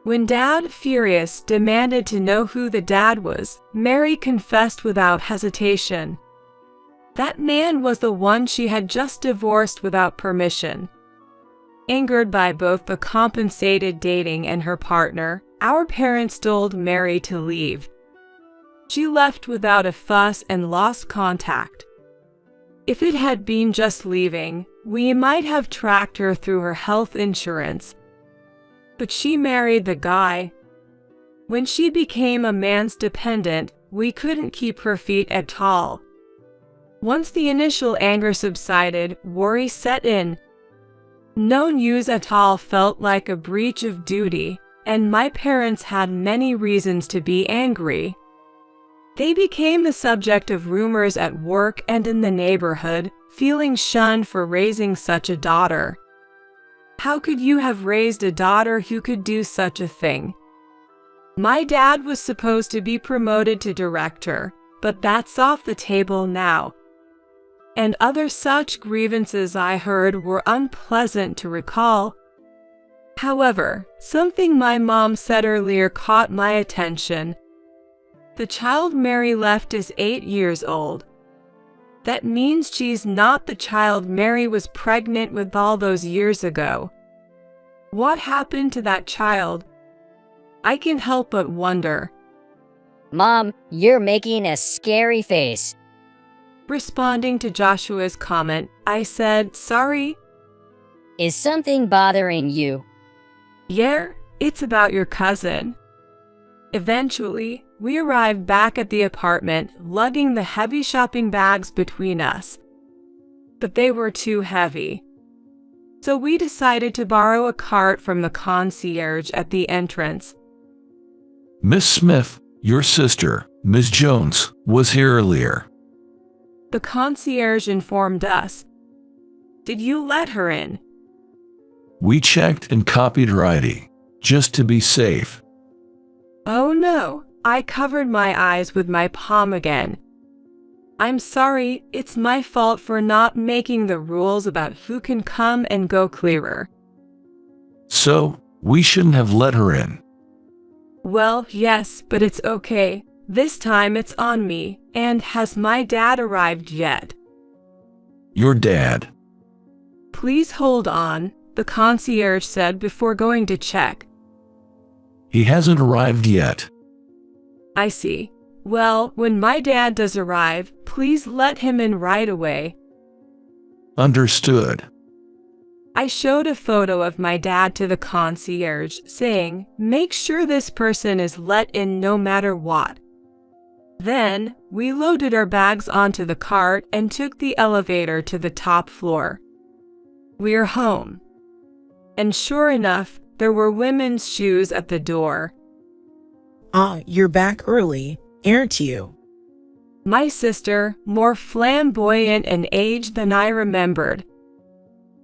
When Dad, furious, demanded to know who the dad was, Mary confessed without hesitation. That man was the one she had just divorced without permission. Angered by both the compensated dating and her partner, our parents told Mary to leave. She left without a fuss and lost contact. If it had been just leaving, we might have tracked her through her health insurance. But she married the guy. When she became a man's dependent, we couldn't keep her feet at all. Once the initial anger subsided, worry set in. No news at all felt like a breach of duty, and my parents had many reasons to be angry. They became the subject of rumors at work and in the neighborhood, feeling shunned for raising such a daughter. How could you have raised a daughter who could do such a thing? My dad was supposed to be promoted to director, but that's off the table now. And other such grievances I heard were unpleasant to recall. However, something my mom said earlier caught my attention. The child Mary left is 8 years old. That means she's not the child Mary was pregnant with all those years ago. What happened to that child? I can't help but wonder. Mom, you're making a scary face. Responding to Joshua's comment, I said, sorry. Is something bothering you? Yeah, it's about your cousin. Eventually, we arrived back at the apartment, lugging the heavy shopping bags between us. But they were too heavy. So we decided to borrow a cart from the concierge at the entrance. Miss Smith, your sister, Miss Jones, was here earlier. The concierge informed us. Did you let her in? We checked and copied her ID, just to be safe. Oh no, I covered my eyes with my palm again. I'm sorry, it's my fault for not making the rules about who can come and go clearer. So, we shouldn't have let her in. Well, yes, but it's okay. This time it's on me, and has my dad arrived yet? Your dad. Please hold on, the concierge said before going to check. He hasn't arrived yet. I see. Well, when my dad does arrive, please let him in right away. Understood. I showed a photo of my dad to the concierge, saying, make sure this person is let in no matter what. Then, we loaded our bags onto the cart and took the elevator to the top floor. We're home. And sure enough, there were women's shoes at the door. You're back early, aren't you? My sister, more flamboyant and aged than I remembered.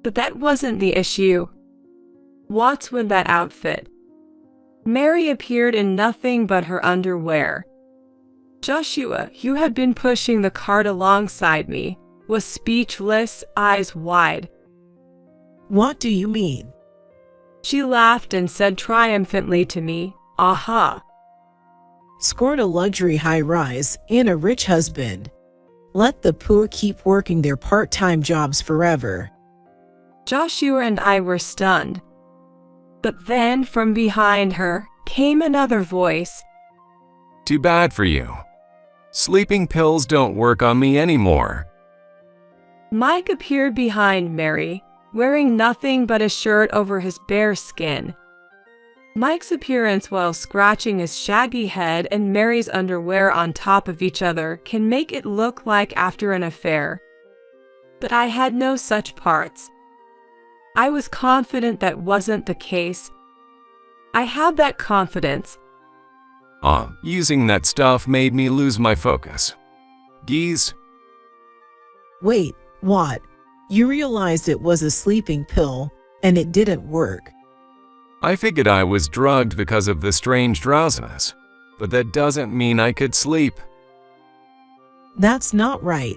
But that wasn't the issue. What's with that outfit? Mary appeared in nothing but her underwear. Joshua, who had been pushing the cart alongside me, was speechless, eyes wide. What do you mean? She laughed and said triumphantly to me, aha. Scored a luxury high-rise and a rich husband. Let the poor keep working their part-time jobs forever. Joshua and I were stunned. But then from behind her came another voice. Too bad for you. Sleeping pills don't work on me anymore. Mike appeared behind Mary, wearing nothing but a shirt over his bare skin. Mike's appearance while scratching his shaggy head and Mary's underwear on top of each other can make it look like after an affair. But I had no such parts. I was confident that wasn't the case. I had that confidence. Using that stuff made me lose my focus. Geez. Wait, what? You realized it was a sleeping pill, and it didn't work. I figured I was drugged because of the strange drowsiness, but that doesn't mean I could sleep. That's not right.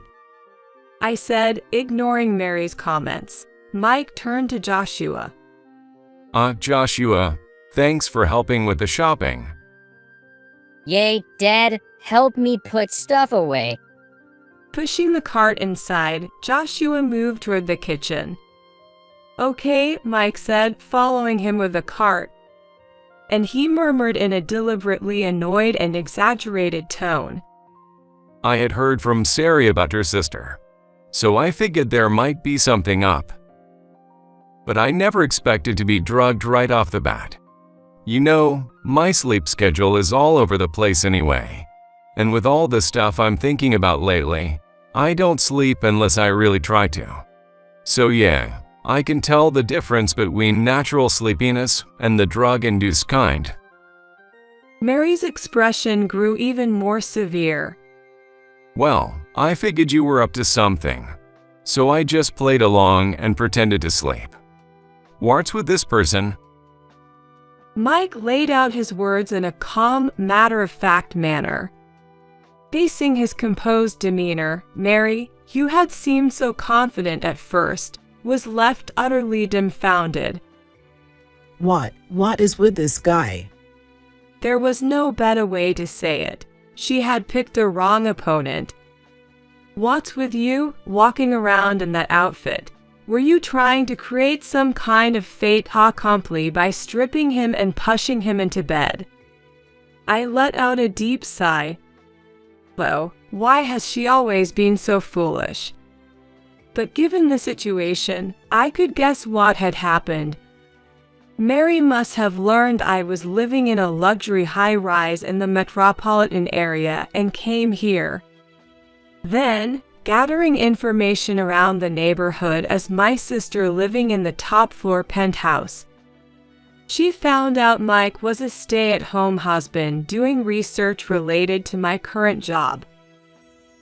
I said, ignoring Mary's comments. Mike turned to Joshua. Joshua, thanks for helping with the shopping. Yay, Dad, help me put stuff away. Pushing the cart inside, Joshua moved toward the kitchen. "Okay," Mike said, following him with the cart. And he murmured in a deliberately annoyed and exaggerated tone, I had heard from Sari about her sister, so I figured there might be something up. But I never expected to be drugged right off the bat. You know, my sleep schedule is all over the place anyway. And with all the stuff I'm thinking about lately, I don't sleep unless I really try to. So yeah, I can tell the difference between natural sleepiness and the drug-induced kind. Mary's expression grew even more severe. Well, I figured you were up to something, so I just played along and pretended to sleep. What's with this person? Mike laid out his words in a calm, matter-of-fact manner. Facing his composed demeanor, Mary, who had seemed so confident at first, was left utterly dumbfounded. What is with this guy? There was no better way to say it. She had picked a wrong opponent. What's with you, walking around in that outfit? Were you trying to create some kind of fait accompli by stripping him and pushing him into bed? I let out a deep sigh. Well, why has she always been so foolish? But given the situation, I could guess what had happened. Mary must have learned I was living in a luxury high-rise in the metropolitan area and came here. Then, gathering information around the neighborhood as my sister living in the top-floor penthouse, she found out Mike was a stay-at-home husband doing research related to my current job.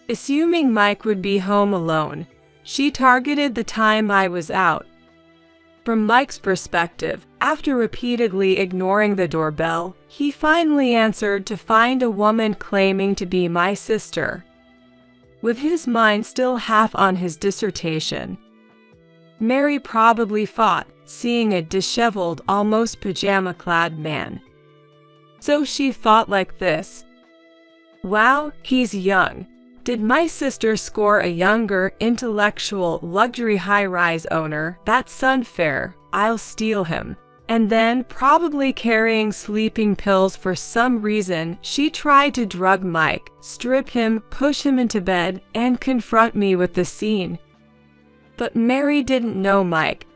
Assuming Mike would be home alone, she targeted the time I was out. From Mike's perspective, after repeatedly ignoring the doorbell, he finally answered to find a woman claiming to be my sister. With his mind still half on his dissertation, Mary probably thought, seeing a disheveled, almost pajama-clad man. So she thought like this. Wow, he's young. Did my sister score a younger, intellectual, luxury high-rise owner? That's unfair. I'll steal him. And then, probably carrying sleeping pills for some reason, she tried to drug Mike, strip him, push him into bed, and confront me with the scene. But Mary didn't know Mike.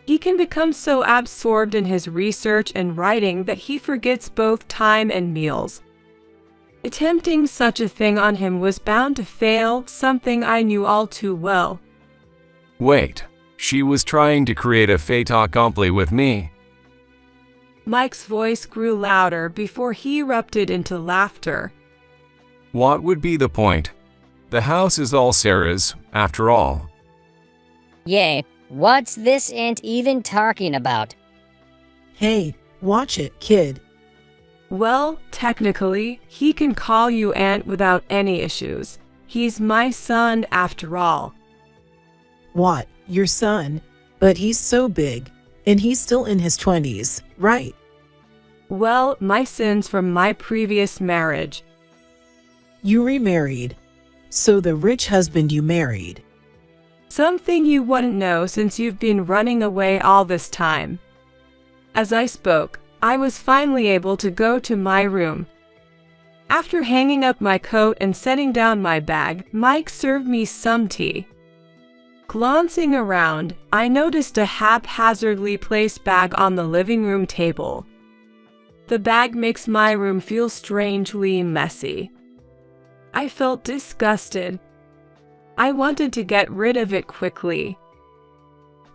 He can become so absorbed in his research and writing that he forgets both time and meals. Attempting such a thing on him was bound to fail, something I knew all too well. Wait, she was trying to create a fait accompli with me? Mike's voice grew louder before he erupted into laughter. What would be the point? The house is all Sarah's, after all. Yay, what's this aunt even talking about? Hey, watch it, kid. Well, technically, he can call you aunt without any issues. He's my son after all. What, your son? But he's so big, and he's still in his 20s, right? Well, my sins from my previous marriage. You remarried. So the rich husband you married. Something you wouldn't know since you've been running away all this time. As I spoke, I was finally able to go to my room. After hanging up my coat and setting down my bag, Mike served me some tea. Glancing around, I noticed a haphazardly placed bag on the living room table. The bag makes my room feel strangely messy. I felt disgusted. I wanted to get rid of it quickly.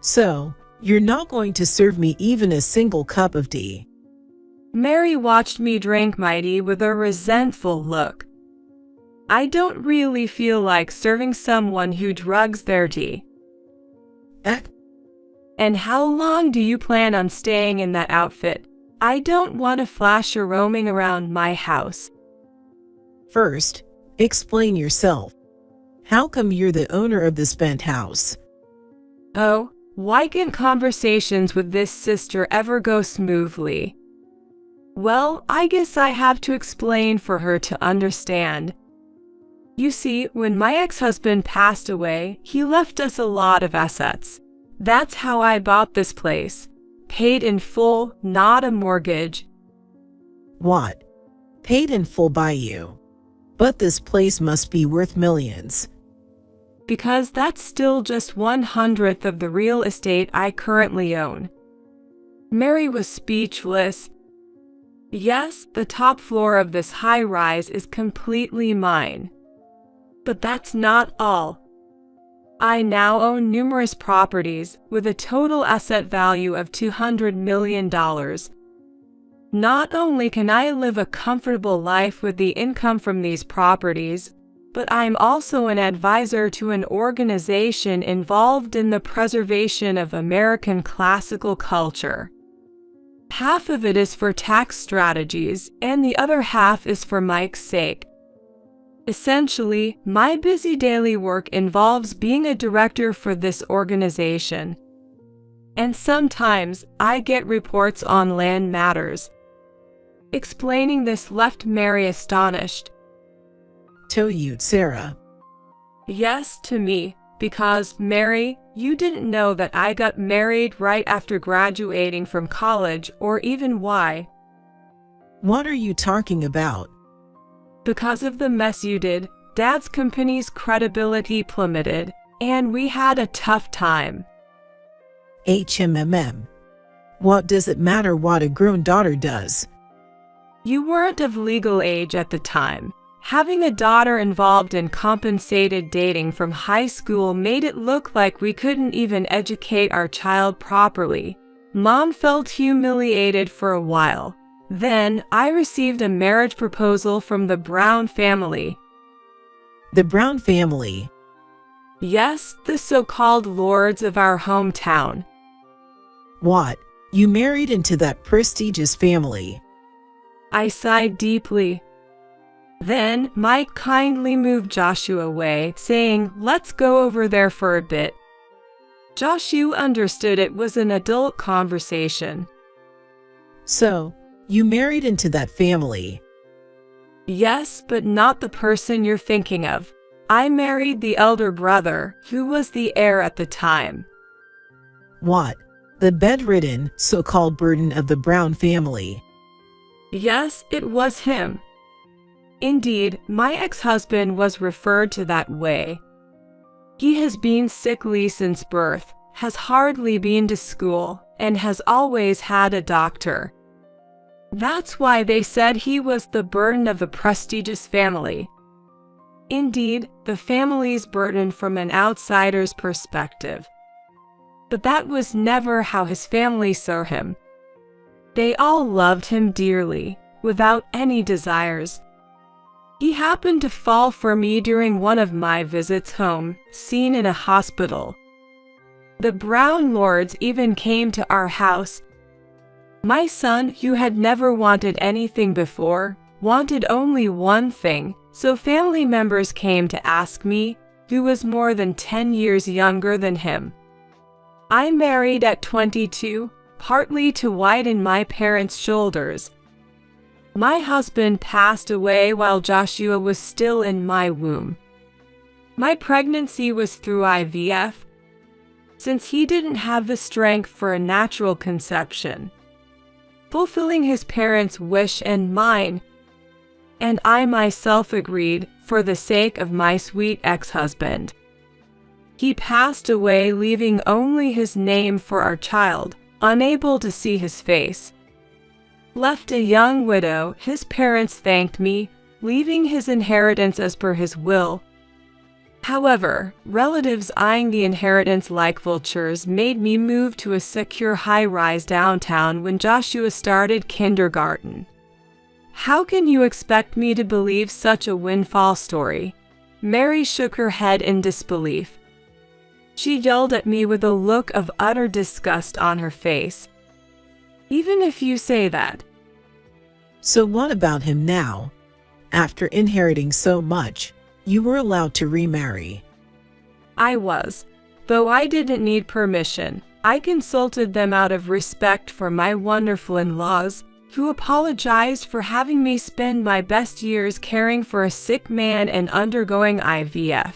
So, you're not going to serve me even a single cup of tea? Mary watched me drink my tea with a resentful look. I don't really feel like serving someone who drugs their tea. And how long do you plan on staying in that outfit? I don't want a flasher roaming around my house. First, explain yourself. How come you're the owner of this penthouse? Oh, why can't conversations with this sister ever go smoothly? Well, I guess I have to explain for her to understand. You see, when my ex-husband passed away, he left us a lot of assets. That's how I bought this place. Paid in full, not a mortgage. What? Paid in full by you? But this place must be worth millions. Because that's still just 1/100th of the real estate I currently own. Mary was speechless. Yes, the top floor of this high-rise is completely mine. But that's not all. I now own numerous properties with a total asset value of $200 million. Not only can I live a comfortable life with the income from these properties, but I'm also an advisor to an organization involved in the preservation of American classical culture. Half of it is for tax strategies, and the other half is for Mike's sake. Essentially, my busy daily work involves being a director for this organization. And sometimes I get reports on land matters. Explaining this left Mary astonished. To you, Sarah. Yes, to me, because, Mary, you didn't know that I got married right after graduating from college, or even why. What are you talking about? Because of the mess you did, Dad's company's credibility plummeted, and we had a tough time. HMMM. What does it matter what a grown daughter does? You weren't of legal age at the time. Having a daughter involved in compensated dating from high school made it look like we couldn't even educate our child properly. Mom felt humiliated for a while. Then, I received a marriage proposal from the Brown family. The Brown family? Yes, the so-called lords of our hometown. What? You married into that prestigious family? I sighed deeply. Then, Mike kindly moved Joshua away, saying, "Let's go over there for a bit." Joshua understood it was an adult conversation. So, you married into that family? Yes, but not the person you're thinking of. I married the elder brother, who was the heir at the time. What? The bedridden, so-called burden of the Brown family? Yes, it was him. Indeed, my ex-husband was referred to that way. He has been sickly since birth, has hardly been to school, and has always had a doctor. That's why they said he was the burden of the prestigious family. Indeed, the family's burden from an outsider's perspective. But that was never how his family saw him. They all loved him dearly, without any desires. He happened to fall for me during one of my visits home, seen in a hospital. The Brown lords even came to our house. My son, who had never wanted anything before, wanted only one thing, so family members came to ask me, who was more than 10 years younger than him. I married at 22, partly to widen my parents' shoulders. My husband passed away while Joshua was still in my womb. My pregnancy was through IVF, since he didn't have the strength for a natural conception, fulfilling his parents' wish and mine, and I myself agreed for the sake of my sweet ex-husband. He passed away, leaving only his name for our child, unable to see his face. Left a young widow, his parents thanked me, leaving his inheritance as per his will. However, relatives eyeing the inheritance like vultures made me move to a secure high-rise downtown when Joshua started kindergarten. How can you expect me to believe such a windfall story? Mary shook her head in disbelief. She yelled at me with a look of utter disgust on her face. Even if you say that. So what about him now? After inheriting so much, you were allowed to remarry. I was. Though I didn't need permission, I consulted them out of respect for my wonderful in-laws, who apologized for having me spend my best years caring for a sick man and undergoing IVF.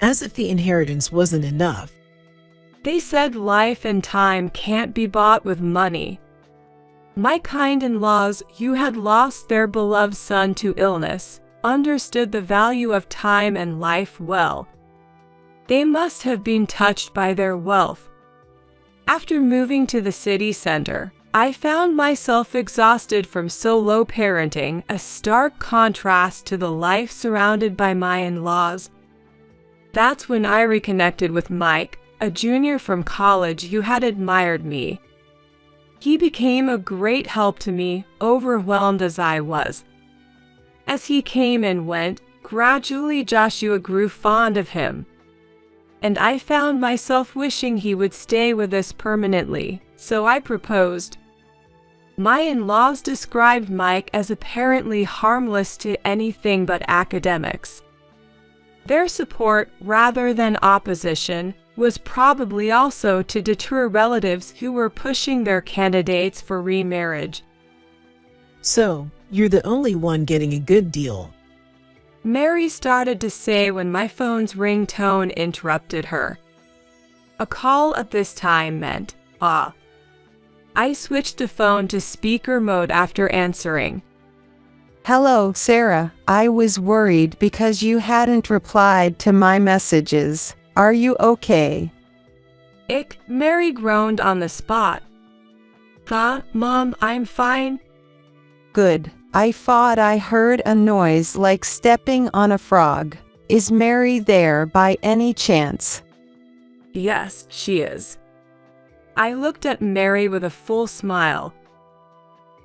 As if the inheritance wasn't enough. They said life and time can't be bought with money. My kind in-laws, who had lost their beloved son to illness, understood the value of time and life well. They must have been touched by their wealth. After moving to the city center, I found myself exhausted from solo parenting, a stark contrast to the life surrounded by my in-laws. That's when I reconnected with Mike, a junior from college who had admired me. He became a great help to me, overwhelmed as I was. As he came and went, gradually Joshua grew fond of him. And I found myself wishing he would stay with us permanently, so I proposed. My in-laws described Mike as apparently harmless to anything but academics. Their support, rather than opposition, was probably also to deter relatives who were pushing their candidates for remarriage. So, you're the only one getting a good deal. Mary started to say when my phone's ringtone interrupted her. A call at this time meant, I switched the phone to speaker mode after answering. Hello, Sarah. I was worried because you hadn't replied to my messages. Are you okay? Mary groaned on the spot. Mom, I'm fine. Good. I thought I heard a noise like stepping on a frog. Is Mary there by any chance? Yes, she is. I looked at Mary with a full smile.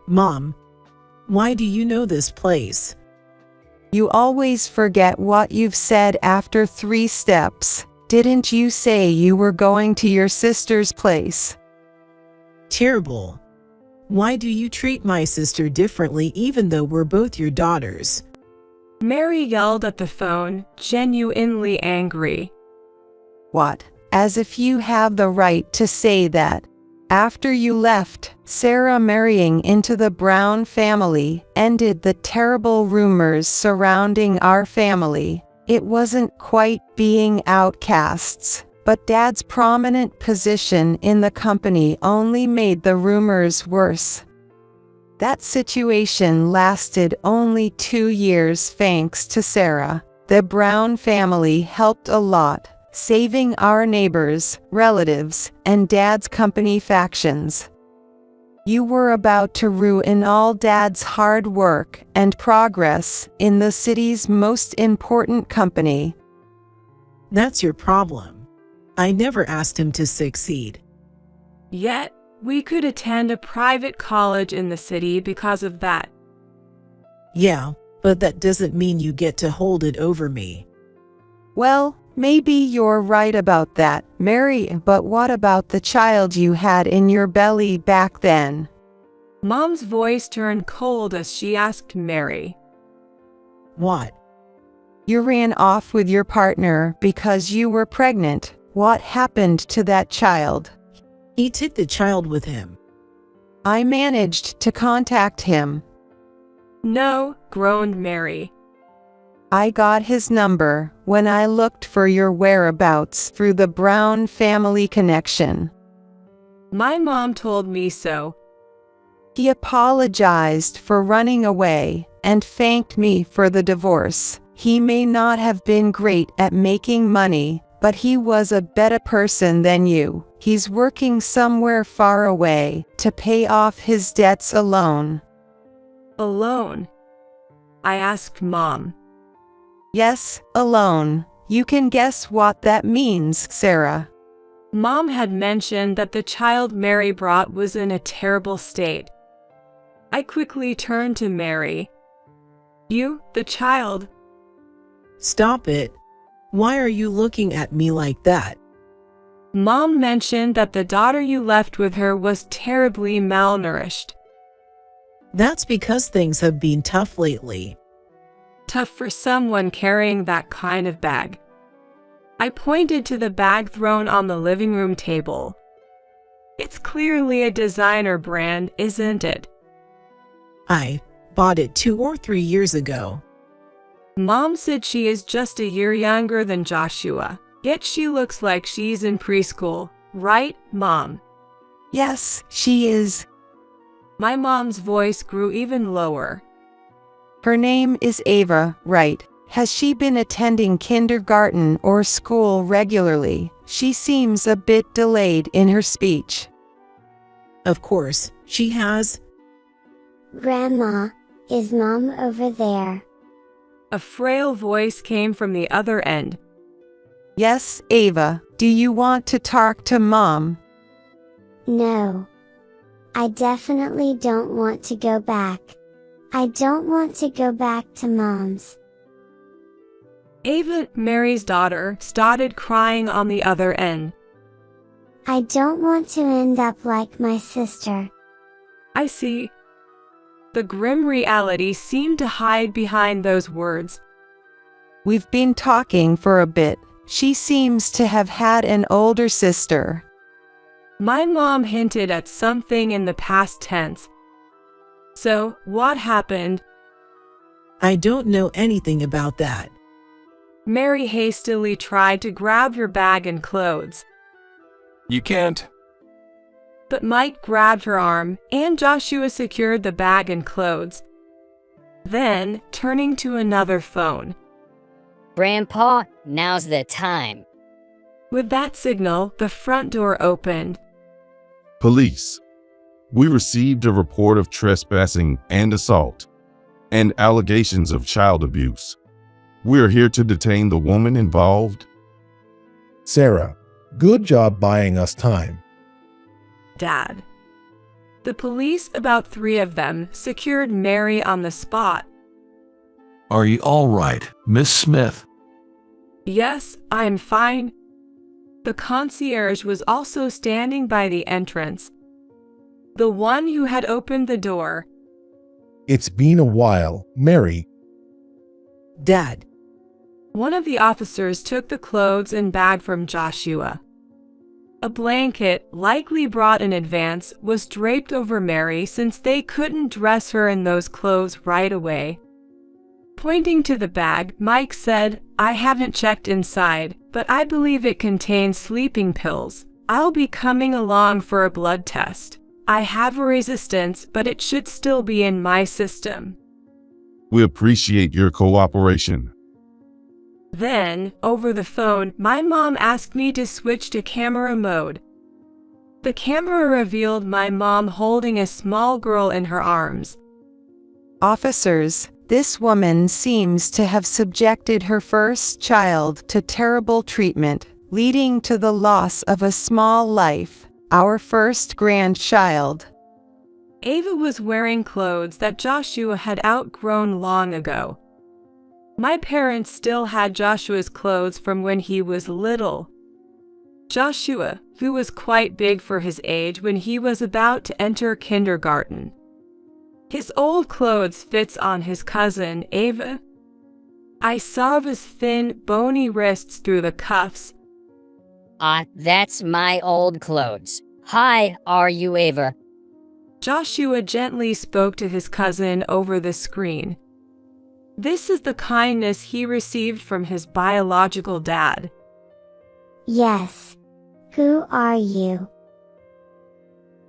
Mom, why do you know this place? You always forget what you've said after 3 steps. Didn't you say you were going to your sister's place? Terrible. Why do you treat my sister differently even though we're both your daughters? Mary yelled at the phone, genuinely angry. What? As if you have the right to say that. After you left, Sarah marrying into the Brown family ended the terrible rumors surrounding our family. It wasn't quite being outcasts, but Dad's prominent position in the company only made the rumors worse. That situation lasted only 2 years thanks to Sarah. The Brown family helped a lot, saving our neighbors, relatives, and Dad's company factions. You were about to ruin all Dad's hard work and progress in the city's most important company. That's your problem. I never asked him to succeed. Yet, we could attend a private college in the city because of that. Yeah, but that doesn't mean you get to hold it over me. Well, maybe you're right about that, Mary, but what about the child you had in your belly back then? Mom's voice turned cold as she asked Mary. What? You ran off with your partner because you were pregnant. What happened to that child? He took the child with him. I managed to contact him. No, groaned Mary. I got his number when I looked for your whereabouts through the Brown family connection. My mom told me so. He apologized for running away and thanked me for the divorce. He may not have been great at making money, but he was a better person than you. He's working somewhere far away to pay off his debts alone. Alone? I asked Mom. Yes, alone. You can guess what that means, Sarah. Mom had mentioned that the child Mary brought was in a terrible state. I quickly turned to Mary. You, the child. Stop it. Why are you looking at me like that? Mom mentioned that the daughter you left with her was terribly malnourished. That's because things have been tough lately. Tough for someone carrying that kind of bag. I pointed to the bag thrown on the living room table. It's clearly a designer brand, isn't it? I bought it 2 or 3 years ago. Mom said she is just a year younger than Joshua, yet she looks like she's in preschool, right, Mom? Yes, she is. My mom's voice grew even lower. Her name is Ava, right? Has she been attending kindergarten or school regularly? She seems a bit delayed in her speech. Of course, she has. Grandma, is Mom over there? A frail voice came from the other end. Yes, Ava, do you want to talk to Mom? No. I definitely don't want to go back. I don't want to go back to Mom's. Ava, Mary's daughter, started crying on the other end. I don't want to end up like my sister. I see. The grim reality seemed to hide behind those words. We've been talking for a bit. She seems to have had an older sister. My mom hinted at something in the past tense. So, what happened? I don't know anything about that. Mary hastily tried to grab her bag and clothes. You can't. But Mike grabbed her arm, and Joshua secured the bag and clothes. Then, turning to another phone. Grandpa, now's the time. With that signal, the front door opened. Police. We received a report of trespassing and assault, and allegations of child abuse. We are here to detain the woman involved. Sarah, good job buying us time. Dad. The police, about 3 of them, secured Mary on the spot. Are you all right, Miss Smith? Yes, I am fine. The concierge was also standing by the entrance. The one who had opened the door. It's been a while, Mary. Dad. One of the officers took the clothes and bag from Joshua. A blanket, likely brought in advance, was draped over Mary since they couldn't dress her in those clothes right away. Pointing to the bag, Mike said, I haven't checked inside, but I believe it contains sleeping pills. I'll be coming along for a blood test. I have a resistance, but it should still be in my system. We appreciate your cooperation. Then, over the phone, my mom asked me to switch to camera mode. The camera revealed my mom holding a small girl in her arms. Officers, this woman seems to have subjected her first child to terrible treatment, leading to the loss of a small life, our first grandchild. Ava was wearing clothes that Joshua had outgrown long ago. My parents still had Joshua's clothes from when he was little. Joshua, who was quite big for his age when he was about to enter kindergarten. His old clothes fits on his cousin, Ava. I saw his thin, bony wrists through the cuffs. That's my old clothes. Hi, are you Ava? Joshua gently spoke to his cousin over the screen. This is the kindness he received from his biological dad. Yes. Who are you?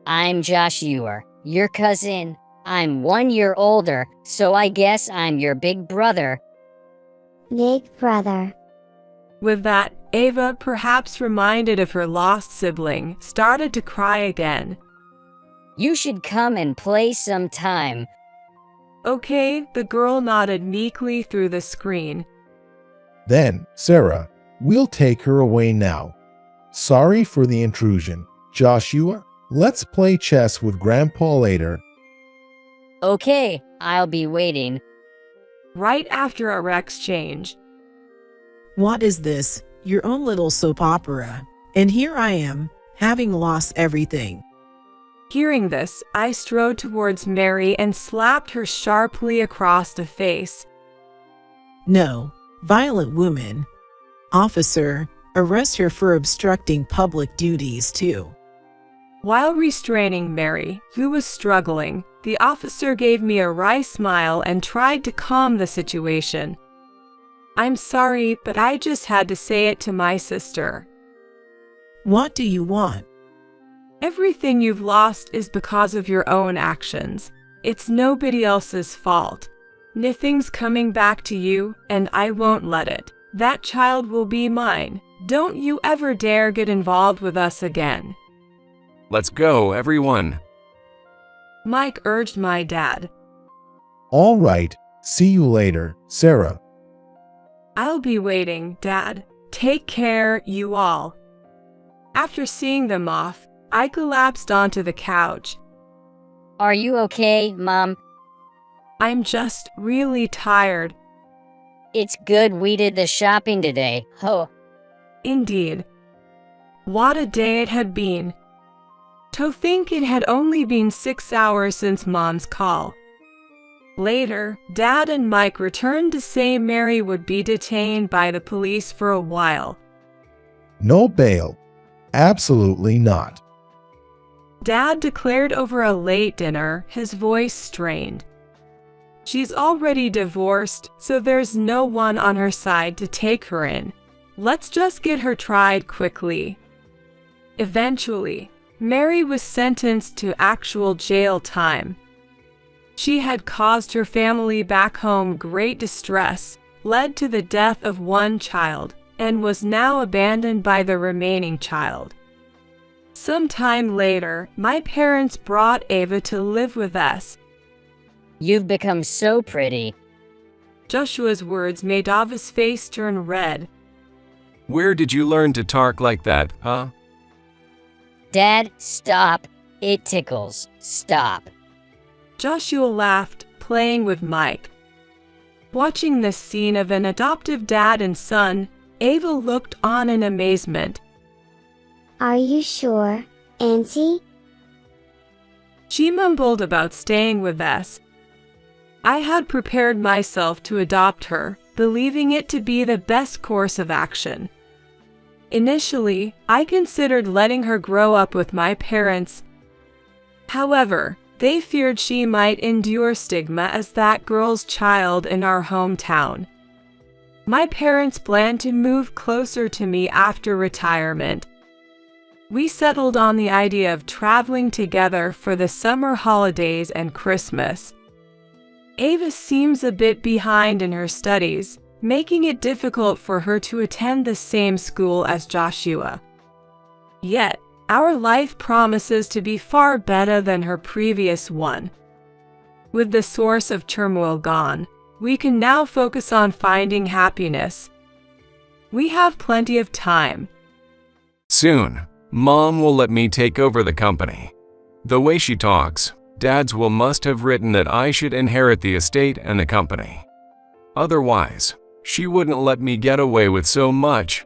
I'm Joshua, your cousin. I'm 1 year older, so I guess I'm your big brother. Big brother. With that, Ava, perhaps reminded of her lost sibling, started to cry again. You should come and play sometime. Okay, the girl nodded meekly through the screen. Then, Sarah, we'll take her away now. Sorry for the intrusion. Joshua, let's play chess with Grandpa later. Okay, I'll be waiting. Right after our exchange. What is this? Your own little soap opera. And here I am, having lost everything. Hearing this, I strode towards Mary and slapped her sharply across the face. No, violent woman. Officer, arrest her for obstructing public duties too. While restraining Mary, who was struggling, the officer gave me a wry smile and tried to calm the situation. "I'm sorry, but I just had to say it to my sister." What do you want? "Everything you've lost is because of your own actions. It's nobody else's fault. Nothing's coming back to you, and I won't let it. That child will be mine. Don't you ever dare get involved with us again." Let's go, everyone. Mike urged my dad. All right, see you later, Sarah. "I'll be waiting, Dad. Take care, you all." After seeing them off, I collapsed onto the couch. Are you okay, Mom? "I'm just really tired." It's good we did the shopping today, ho. Indeed. What a day it had been. To think it had only been 6 hours since Mom's call. Later, Dad and Mike returned to say Mary would be detained by the police for a while. No bail. Absolutely not. Dad declared over a late dinner, his voice strained. "She's already divorced, so there's no one on her side to take her in. Let's just get her tried quickly." Eventually, Mary was sentenced to actual jail time. She had caused her family back home great distress, led to the death of one child, and was now abandoned by the remaining child. Sometime later, my parents brought Ava to live with us. You've become so pretty. Joshua's words made Ava's face turn red. Where did you learn to talk like that, huh? Dad, stop. It tickles. Stop. Joshua laughed, playing with Mike. Watching this scene of an adoptive dad and son, Ava looked on in amazement. Are you sure, Auntie? She mumbled about staying with us. I had prepared myself to adopt her, believing it to be the best course of action. Initially, I considered letting her grow up with my parents. However, they feared she might endure stigma as that girl's child in our hometown. My parents planned to move closer to me after retirement. We settled on the idea of traveling together for the summer holidays and Christmas. Ava seems a bit behind in her studies, making it difficult for her to attend the same school as Joshua. Yet, our life promises to be far better than her previous one. With the source of turmoil gone, we can now focus on finding happiness. We have plenty of time. Soon, Mom will let me take over the company. The way she talks, Dad's will must have written that I should inherit the estate and the company. Otherwise, she wouldn't let me get away with so much.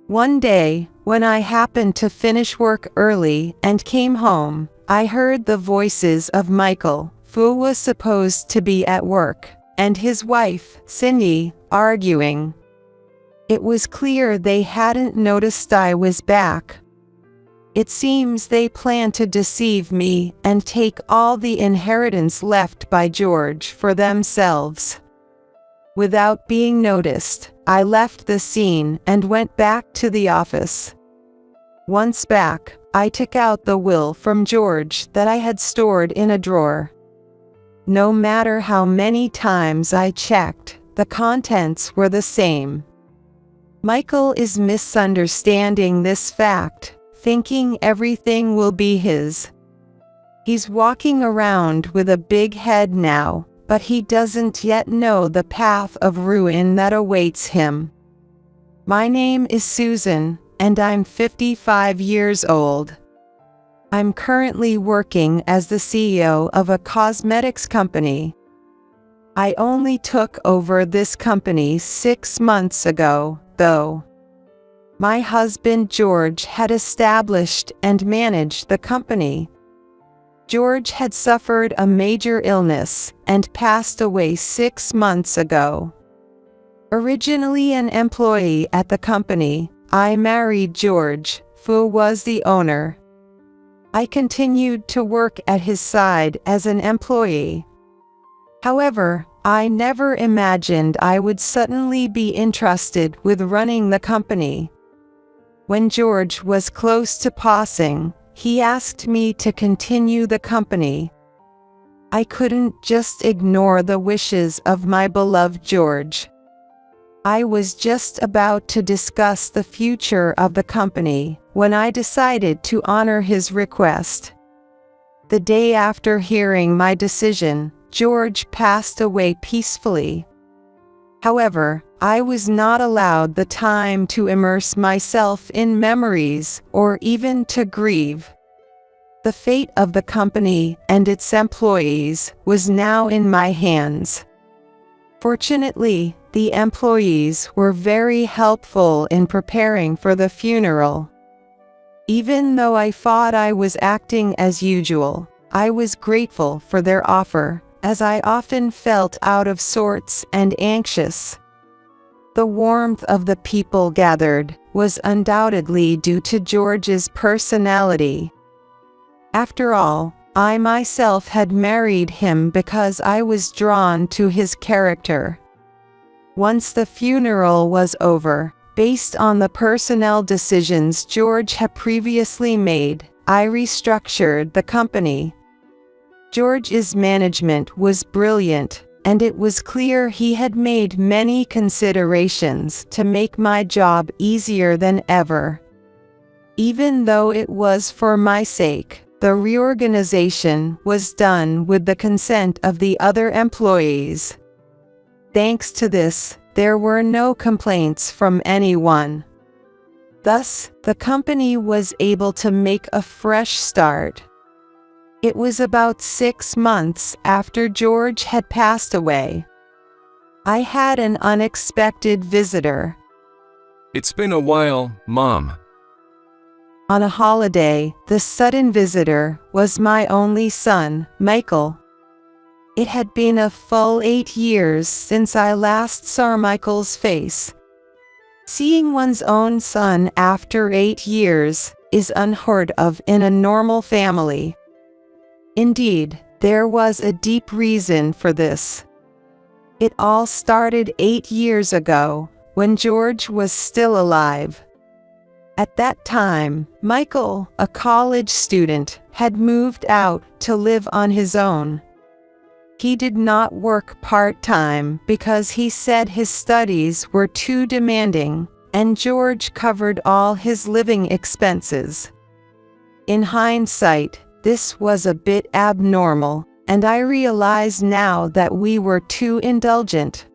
One day, when I happened to finish work early and came home, I heard the voices of Michael, who was supposed to be at work, and his wife, Cindy, arguing. It was clear they hadn't noticed I was back. It seems they planned to deceive me and take all the inheritance left by George for themselves. Without being noticed, I left the scene and went back to the office. Once back, I took out the will from George that I had stored in a drawer. No matter how many times I checked, the contents were the same. Michael is misunderstanding this fact, thinking everything will be his. He's walking around with a big head now, but he doesn't yet know the path of ruin that awaits him. My name is Susan, and I'm 55 years old. I'm currently working as the CEO of a cosmetics company. I only took over this company 6 months ago, though. My husband George had established and managed the company. George had suffered a major illness and passed away 6 months ago. Originally an employee at the company, I married George, who was the owner. I continued to work at his side as an employee. However, I never imagined I would suddenly be entrusted with running the company. When George was close to passing, he asked me to continue the company. I couldn't just ignore the wishes of my beloved George. I was just about to discuss the future of the company when I decided to honor his request. The day after hearing my decision, George passed away peacefully. However, I was not allowed the time to immerse myself in memories or even to grieve. The fate of the company and its employees was now in my hands. Fortunately, the employees were very helpful in preparing for the funeral. Even though I thought I was acting as usual, I was grateful for their offer, as I often felt out of sorts and anxious. The warmth of the people gathered was undoubtedly due to George's personality. After all, I myself had married him because I was drawn to his character. Once the funeral was over, based on the personnel decisions George had previously made, I restructured the company. George's management was brilliant, and it was clear he had made many considerations to make my job easier than ever. Even though it was for my sake, the reorganization was done with the consent of the other employees. Thanks to this, there were no complaints from anyone. Thus, the company was able to make a fresh start. It was about 6 months after George had passed away. I had an unexpected visitor. It's been a while, Mom. On a holiday, the sudden visitor was my only son, Michael. It had been a full 8 years since I last saw Michael's face. Seeing one's own son after 8 years is unheard of in a normal family. Indeed, there was a deep reason for this. It all started 8 years ago, when George was still alive. At that time, Michael, a college student, had moved out to live on his own. He did not work part-time because he said his studies were too demanding, and George covered all his living expenses. In hindsight, this was a bit abnormal, and I realize now that we were too indulgent.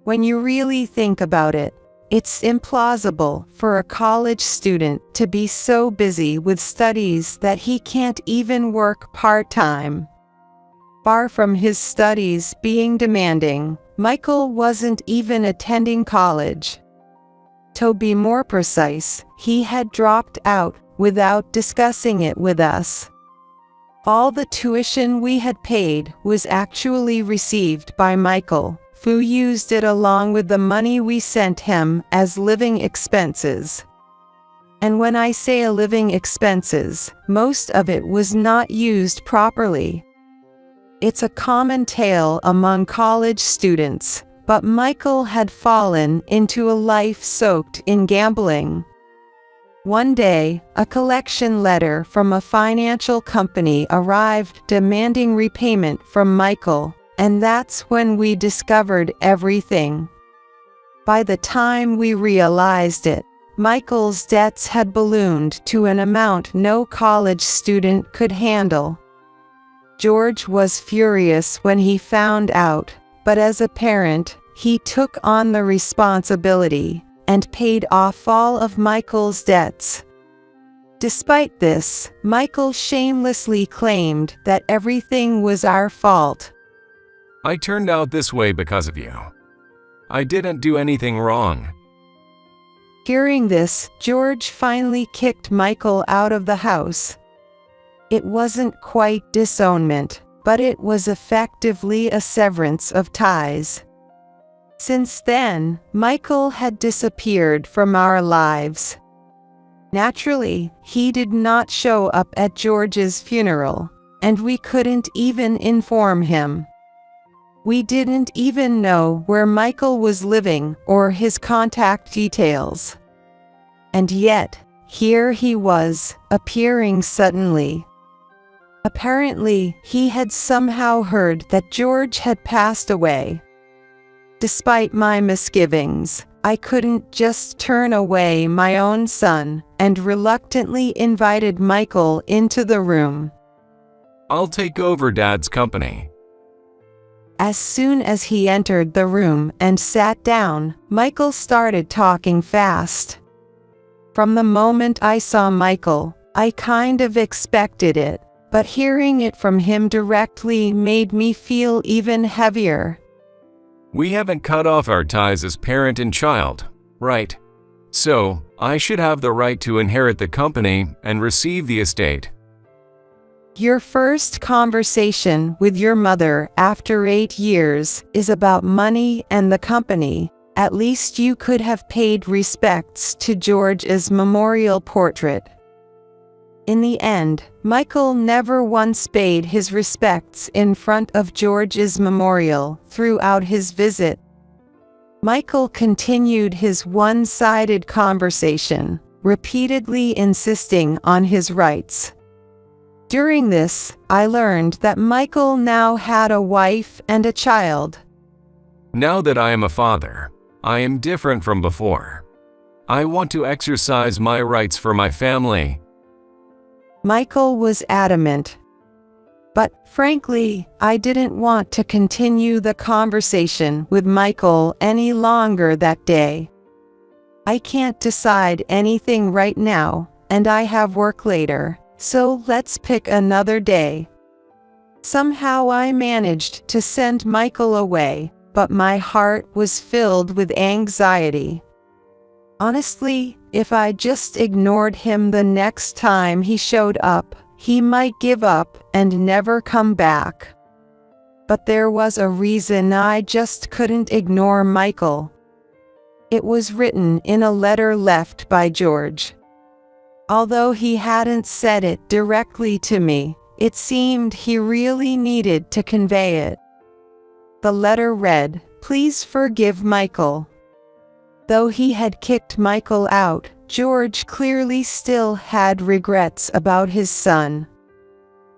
When you really think about it, it's implausible for a college student to be so busy with studies that he can't even work part-time. Far from his studies being demanding, Michael wasn't even attending college. To be more precise, he had dropped out without discussing it with us. All the tuition we had paid was actually received by Michael, who used it along with the money we sent him as living expenses. And when I say living expenses, most of it was not used properly. It's a common tale among college students, but Michael had fallen into a life soaked in gambling. One day, a collection letter from a financial company arrived demanding repayment from Michael, and that's when we discovered everything. By the time we realized it, Michael's debts had ballooned to an amount no college student could handle. George was furious when he found out, but as a parent, he took on the responsibility and paid off all of Michael's debts. Despite this, Michael shamelessly claimed that everything was our fault. I turned out this way because of you. I didn't do anything wrong. Hearing this, George finally kicked Michael out of the house. It wasn't quite disownment, but it was effectively a severance of ties. Since then, Michael had disappeared from our lives. Naturally, he did not show up at George's funeral, and we couldn't even inform him. We didn't even know where Michael was living or his contact details. And yet, here he was, appearing suddenly. Apparently, he had somehow heard that George had passed away. Despite my misgivings, I couldn't just turn away my own son and reluctantly invited Michael into the room. I'll take over Dad's company. As soon as he entered the room and sat down, Michael started talking fast. From the moment I saw Michael, I kind of expected it, but hearing it from him directly made me feel even heavier. We haven't cut off our ties as parent and child, right? So, I should have the right to inherit the company and receive the estate. Your first conversation with your mother after 8 years is about money and the company. At least you could have paid respects to George's memorial portrait. In the end, Michael never once paid his respects in front of George's memorial throughout his visit. Michael continued his one-sided conversation, repeatedly insisting on his rights. During this, I learned that Michael now had a wife and a child. Now that I am a father, I am different from before. I want to exercise my rights for my family. Michael was adamant. But, frankly, I didn't want to continue the conversation with Michael any longer that day. I can't decide anything right now, and I have work later, so let's pick another day. Somehow I managed to send Michael away, but my heart was filled with anxiety. Honestly, if I just ignored him the next time he showed up, he might give up and never come back. But there was a reason I just couldn't ignore Michael. It was written in a letter left by George. Although he hadn't said it directly to me, it seemed he really needed to convey it. The letter read, "Please forgive Michael." Though he had kicked Michael out, George clearly still had regrets about his son.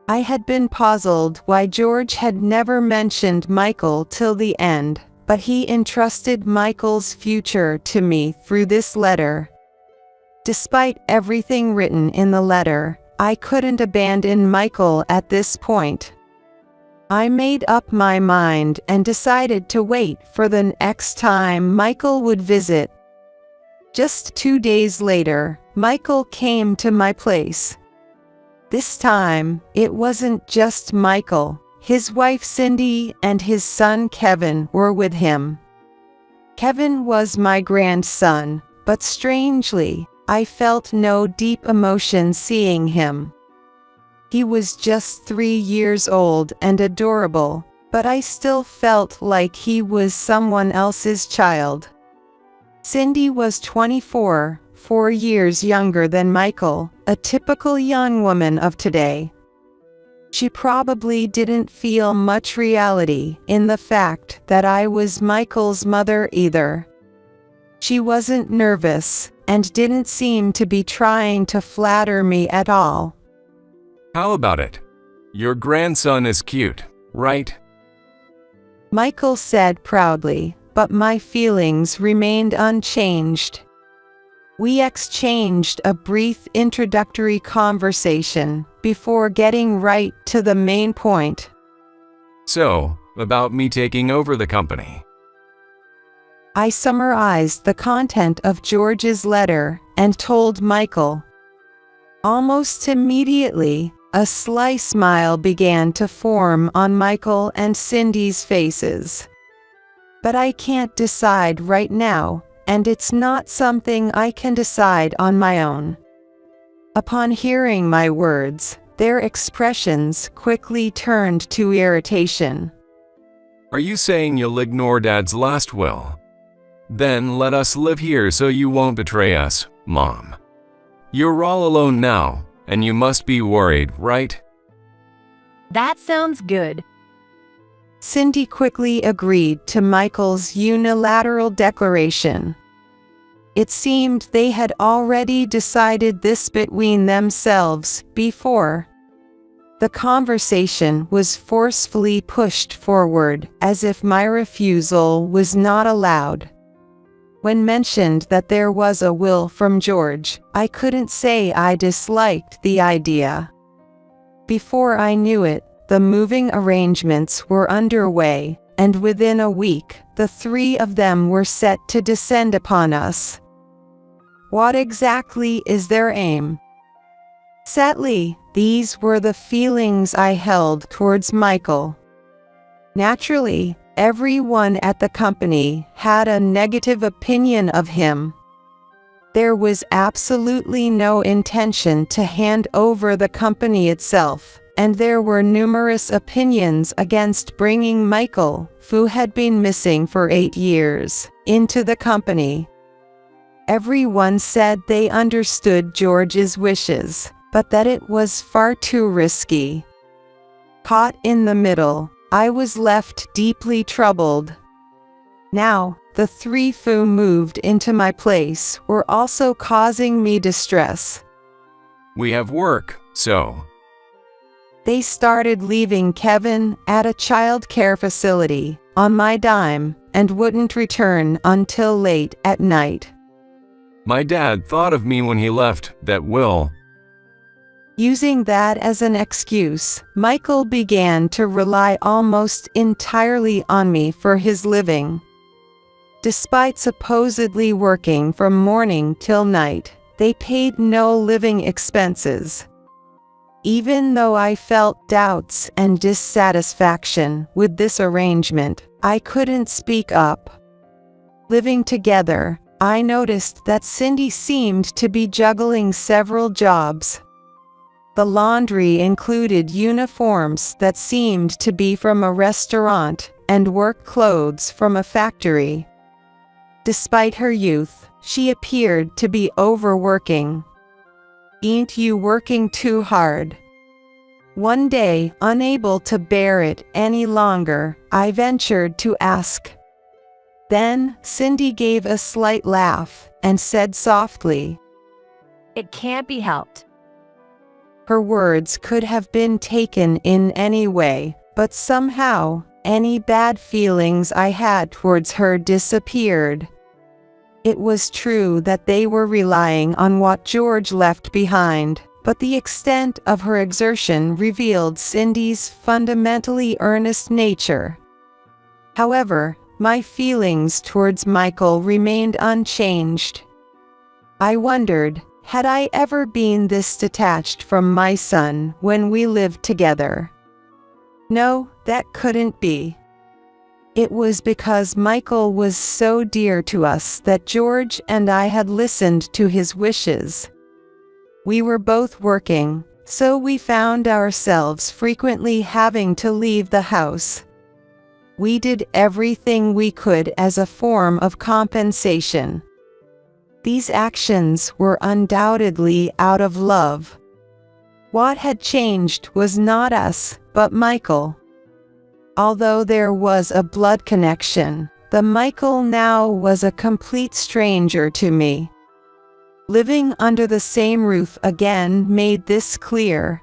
I had been puzzled why George had never mentioned Michael till the end, but he entrusted Michael's future to me through this letter. Despite everything written in the letter, I couldn't abandon Michael at this point. I made up my mind and decided to wait for the next time Michael would visit. Just 2 days later, Michael came to my place. This time, it wasn't just Michael. His wife Cindy and his son Kevin were with him. Kevin was my grandson, but strangely, I felt no deep emotion seeing him. He was just 3 years old and adorable, but I still felt like he was someone else's child. Cindy was 24, 4 years younger than Michael, a typical young woman of today. She probably didn't feel much reality in the fact that I was Michael's mother either. She wasn't nervous and didn't seem to be trying to flatter me at all. How about it? Your grandson is cute, right? Michael said proudly, but my feelings remained unchanged. We exchanged a brief introductory conversation before getting right to the main point. So, about me taking over the company. I summarized the content of George's letter and told Michael. Almost immediately, a sly smile began to form on Michael and Cindy's faces. But I can't decide right now, and it's not something I can decide on my own. Upon hearing my words, their expressions quickly turned to irritation. Are you saying you'll ignore Dad's last will? Then let us live here so you won't betray us, Mom. You're all alone now, and you must be worried, right? That sounds good. Cindy quickly agreed to Michael's unilateral declaration. It seemed they had already decided this between themselves before. The conversation was forcefully pushed forward as if my refusal was not allowed. When mentioned that there was a will from George, I couldn't say I disliked the idea. Before I knew it, the moving arrangements were underway, and within a week, the three of them were set to descend upon us. What exactly is their aim? Sadly, these were the feelings I held towards Michael. Naturally, everyone at the company had a negative opinion of him. There was absolutely no intention to hand over the company itself, and there were numerous opinions against bringing Michael, who had been missing for 8 years, into the company. Everyone said they understood George's wishes, but that it was far too risky. Caught in the middle, I was left deeply troubled. Now, the three who moved into my place were also causing me distress. We have work, so. They started leaving Kevin at a child care facility on my dime and wouldn't return until late at night. My dad thought of me when he left that will. Using that as an excuse, Michael began to rely almost entirely on me for his living. Despite supposedly working from morning till night, they paid no living expenses. Even though I felt doubts and dissatisfaction with this arrangement, I couldn't speak up. Living together, I noticed that Cindy seemed to be juggling several jobs. The laundry included uniforms that seemed to be from a restaurant and work clothes from a factory. Despite her youth, she appeared to be overworking. "Ain't you working too hard?" One day, unable to bear it any longer, I ventured to ask. Then, Cindy gave a slight laugh and said softly, "It can't be helped." Her words could have been taken in any way, but somehow, any bad feelings I had towards her disappeared. It was true that they were relying on what George left behind, but the extent of her exertion revealed Cindy's fundamentally earnest nature. However, my feelings towards Michael remained unchanged. I wondered, had I ever been this detached from my son when we lived together? No, that couldn't be. It was because Michael was so dear to us that George and I had listened to his wishes. We were both working, so we found ourselves frequently having to leave the house. We did everything we could as a form of compensation. These actions were undoubtedly out of love. What had changed was not us, but Michael. Although there was a blood connection, the Michael now was a complete stranger to me. Living under the same roof again made this clear.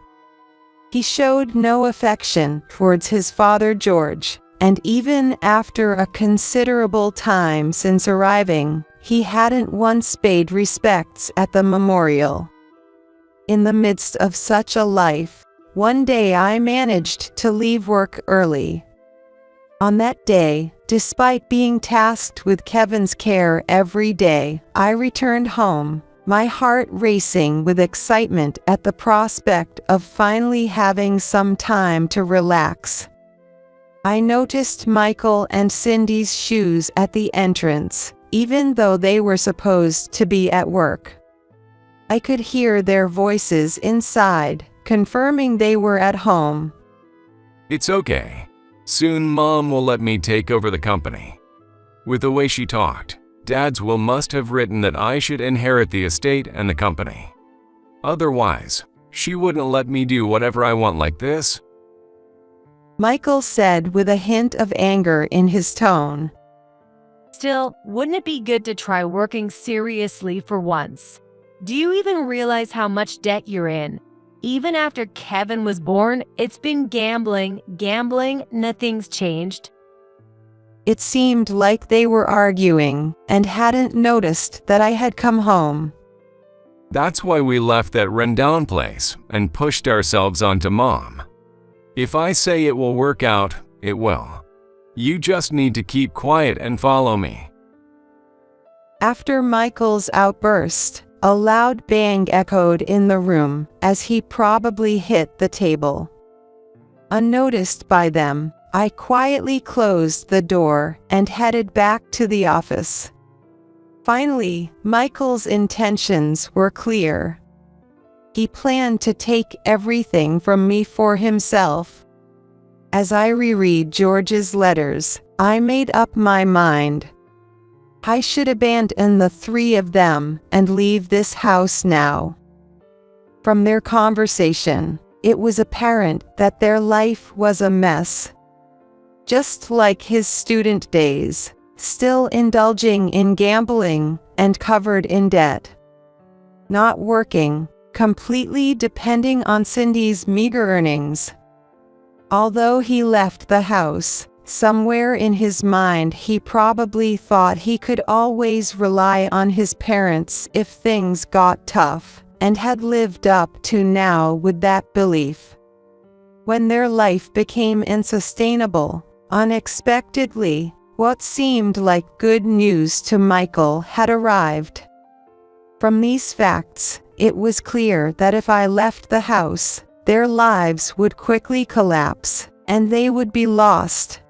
He showed no affection towards his father George, and even after a considerable time since arriving, he hadn't once paid respects at the memorial. In the midst of such a life, one day I managed to leave work early. On that day, despite being tasked with Kevin's care every day, I returned home, my heart racing with excitement at the prospect of finally having some time to relax. I noticed Michael and Cindy's shoes at the entrance, even though they were supposed to be at work. I could hear their voices inside, confirming they were at home. It's okay. Soon Mom will let me take over the company. With the way she talked, Dad's will must have written that I should inherit the estate and the company. Otherwise, she wouldn't let me do whatever I want like this. Michael said with a hint of anger in his tone. Still, wouldn't it be good to try working seriously for once? Do you even realize how much debt you're in? Even after Kevin was born, it's been gambling, nothing's changed. It seemed like they were arguing and hadn't noticed that I had come home. That's why we left that rundown place and pushed ourselves onto Mom. If I say it will work out, it will. You just need to keep quiet and follow me. After Michael's outburst, a loud bang echoed in the room as he probably hit the table. Unnoticed by them, I quietly closed the door and headed back to the office. Finally, Michael's intentions were clear. He planned to take everything from me for himself. As I reread George's letters, I made up my mind. I should abandon the three of them and leave this house now. From their conversation, it was apparent that their life was a mess. Just like his student days, still indulging in gambling and covered in debt. Not working, completely depending on Cindy's meager earnings. Although he left the house, somewhere in his mind he probably thought he could always rely on his parents if things got tough, and had lived up to now with that belief. When their life became unsustainable, unexpectedly, what seemed like good news to Michael had arrived. From these facts, it was clear that if I left the house, their lives would quickly collapse, and they would be lost.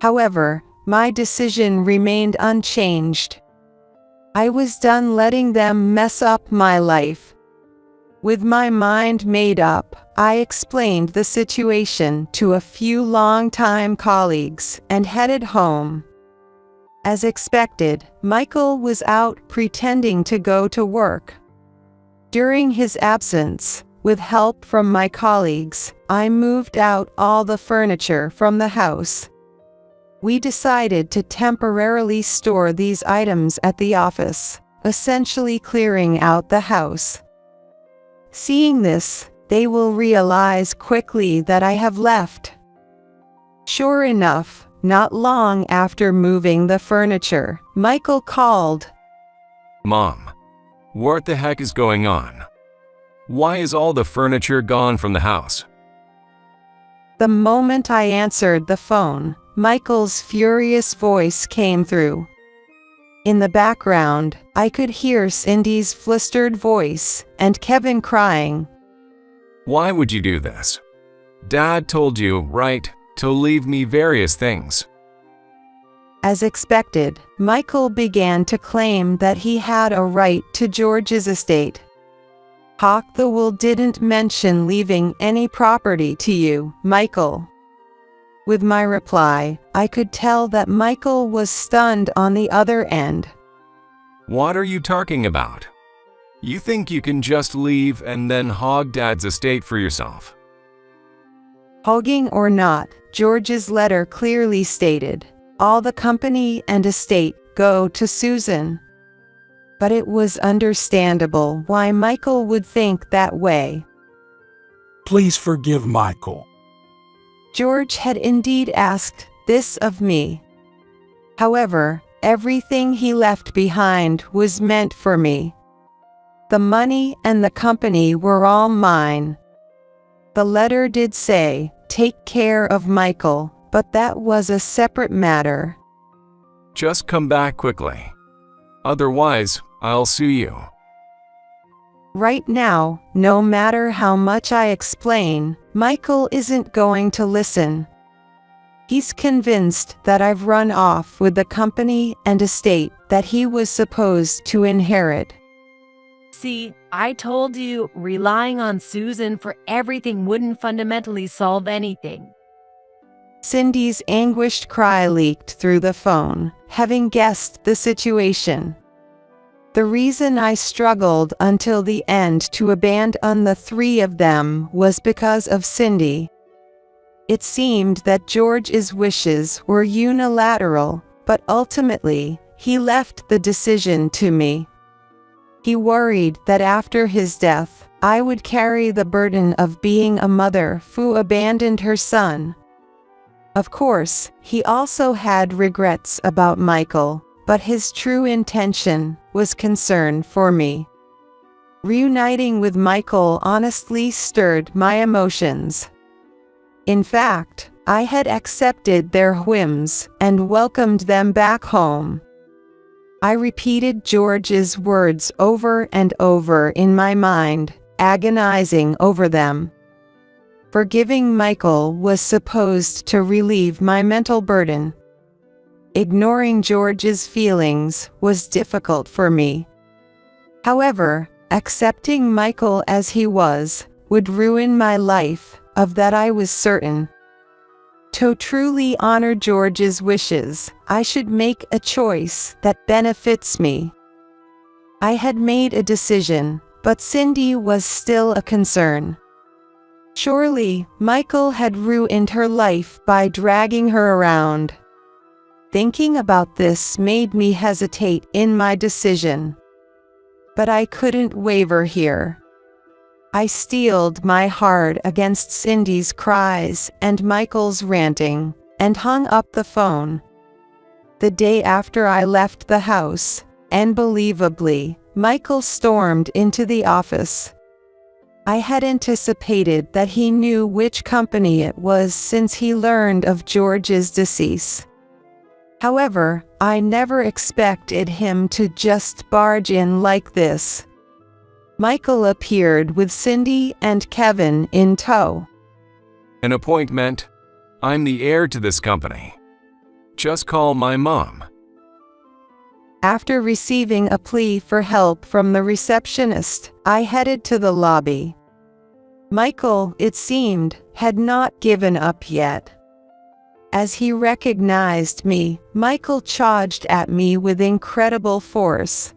However, my decision remained unchanged. I was done letting them mess up my life. With my mind made up, I explained the situation to a few longtime colleagues and headed home. As expected, Michael was out pretending to go to work. During his absence, with help from my colleagues, I moved out all the furniture from the house. We decided to temporarily store these items at the office, essentially clearing out the house. Seeing this, they will realize quickly that I have left. Sure enough, not long after moving the furniture, Michael called. Mom, what the heck is going on? Why is all the furniture gone from the house? The moment I answered the phone, Michael's furious voice came through. In the background, I could hear Cindy's flustered voice and Kevin crying. Why would you do this? Dad told you, right, to leave me various things. As expected, Michael began to claim that he had a right to George's estate. Hawk the Wool didn't mention leaving any property to you, Michael. With my reply, I could tell that Michael was stunned on the other end. What are you talking about? You think you can just leave and then hog Dad's estate for yourself? Hogging or not, George's letter clearly stated, all the company and estate go to Susan. But it was understandable why Michael would think that way. Please forgive Michael. George had indeed asked this of me. However, everything he left behind was meant for me. The money and the company were all mine. The letter did say, take care of Michael, but that was a separate matter. Just come back quickly. Otherwise, I'll sue you. Right now, no matter how much I explain, Michael isn't going to listen. He's convinced that I've run off with the company and estate that he was supposed to inherit. See, I told you relying on Susan for everything wouldn't fundamentally solve anything. Cindy's anguished cry leaked through the phone, having guessed the situation. The reason I struggled until the end to abandon the three of them was because of Cindy. It seemed that George's wishes were unilateral, but ultimately, he left the decision to me. He worried that after his death, I would carry the burden of being a mother who abandoned her son. Of course, he also had regrets about Michael, but his true intention was concern for me. Reuniting with Michael honestly stirred my emotions. In fact, I had accepted their whims and welcomed them back home. I repeated George's words over and over in my mind, agonizing over them. Forgiving Michael was supposed to relieve my mental burden. Ignoring George's feelings was difficult for me. However, accepting Michael as he was would ruin my life, of that I was certain. To truly honor George's wishes, I should make a choice that benefits me. I had made a decision, but Cindy was still a concern. Surely, Michael had ruined her life by dragging her around. Thinking about this made me hesitate in my decision. But I couldn't waver here. I steeled my heart against Cindy's cries and Michael's ranting, and hung up the phone. The day after I left the house, unbelievably, Michael stormed into the office. I had anticipated that he knew which company it was since he learned of George's decease. However, I never expected him to just barge in like this. Michael appeared with Cindy and Kevin in tow. An appointment? I'm the heir to this company. Just call my mom. After receiving a plea for help from the receptionist, I headed to the lobby. Michael, it seemed, had not given up yet. As he recognized me, Michael charged at me with incredible force.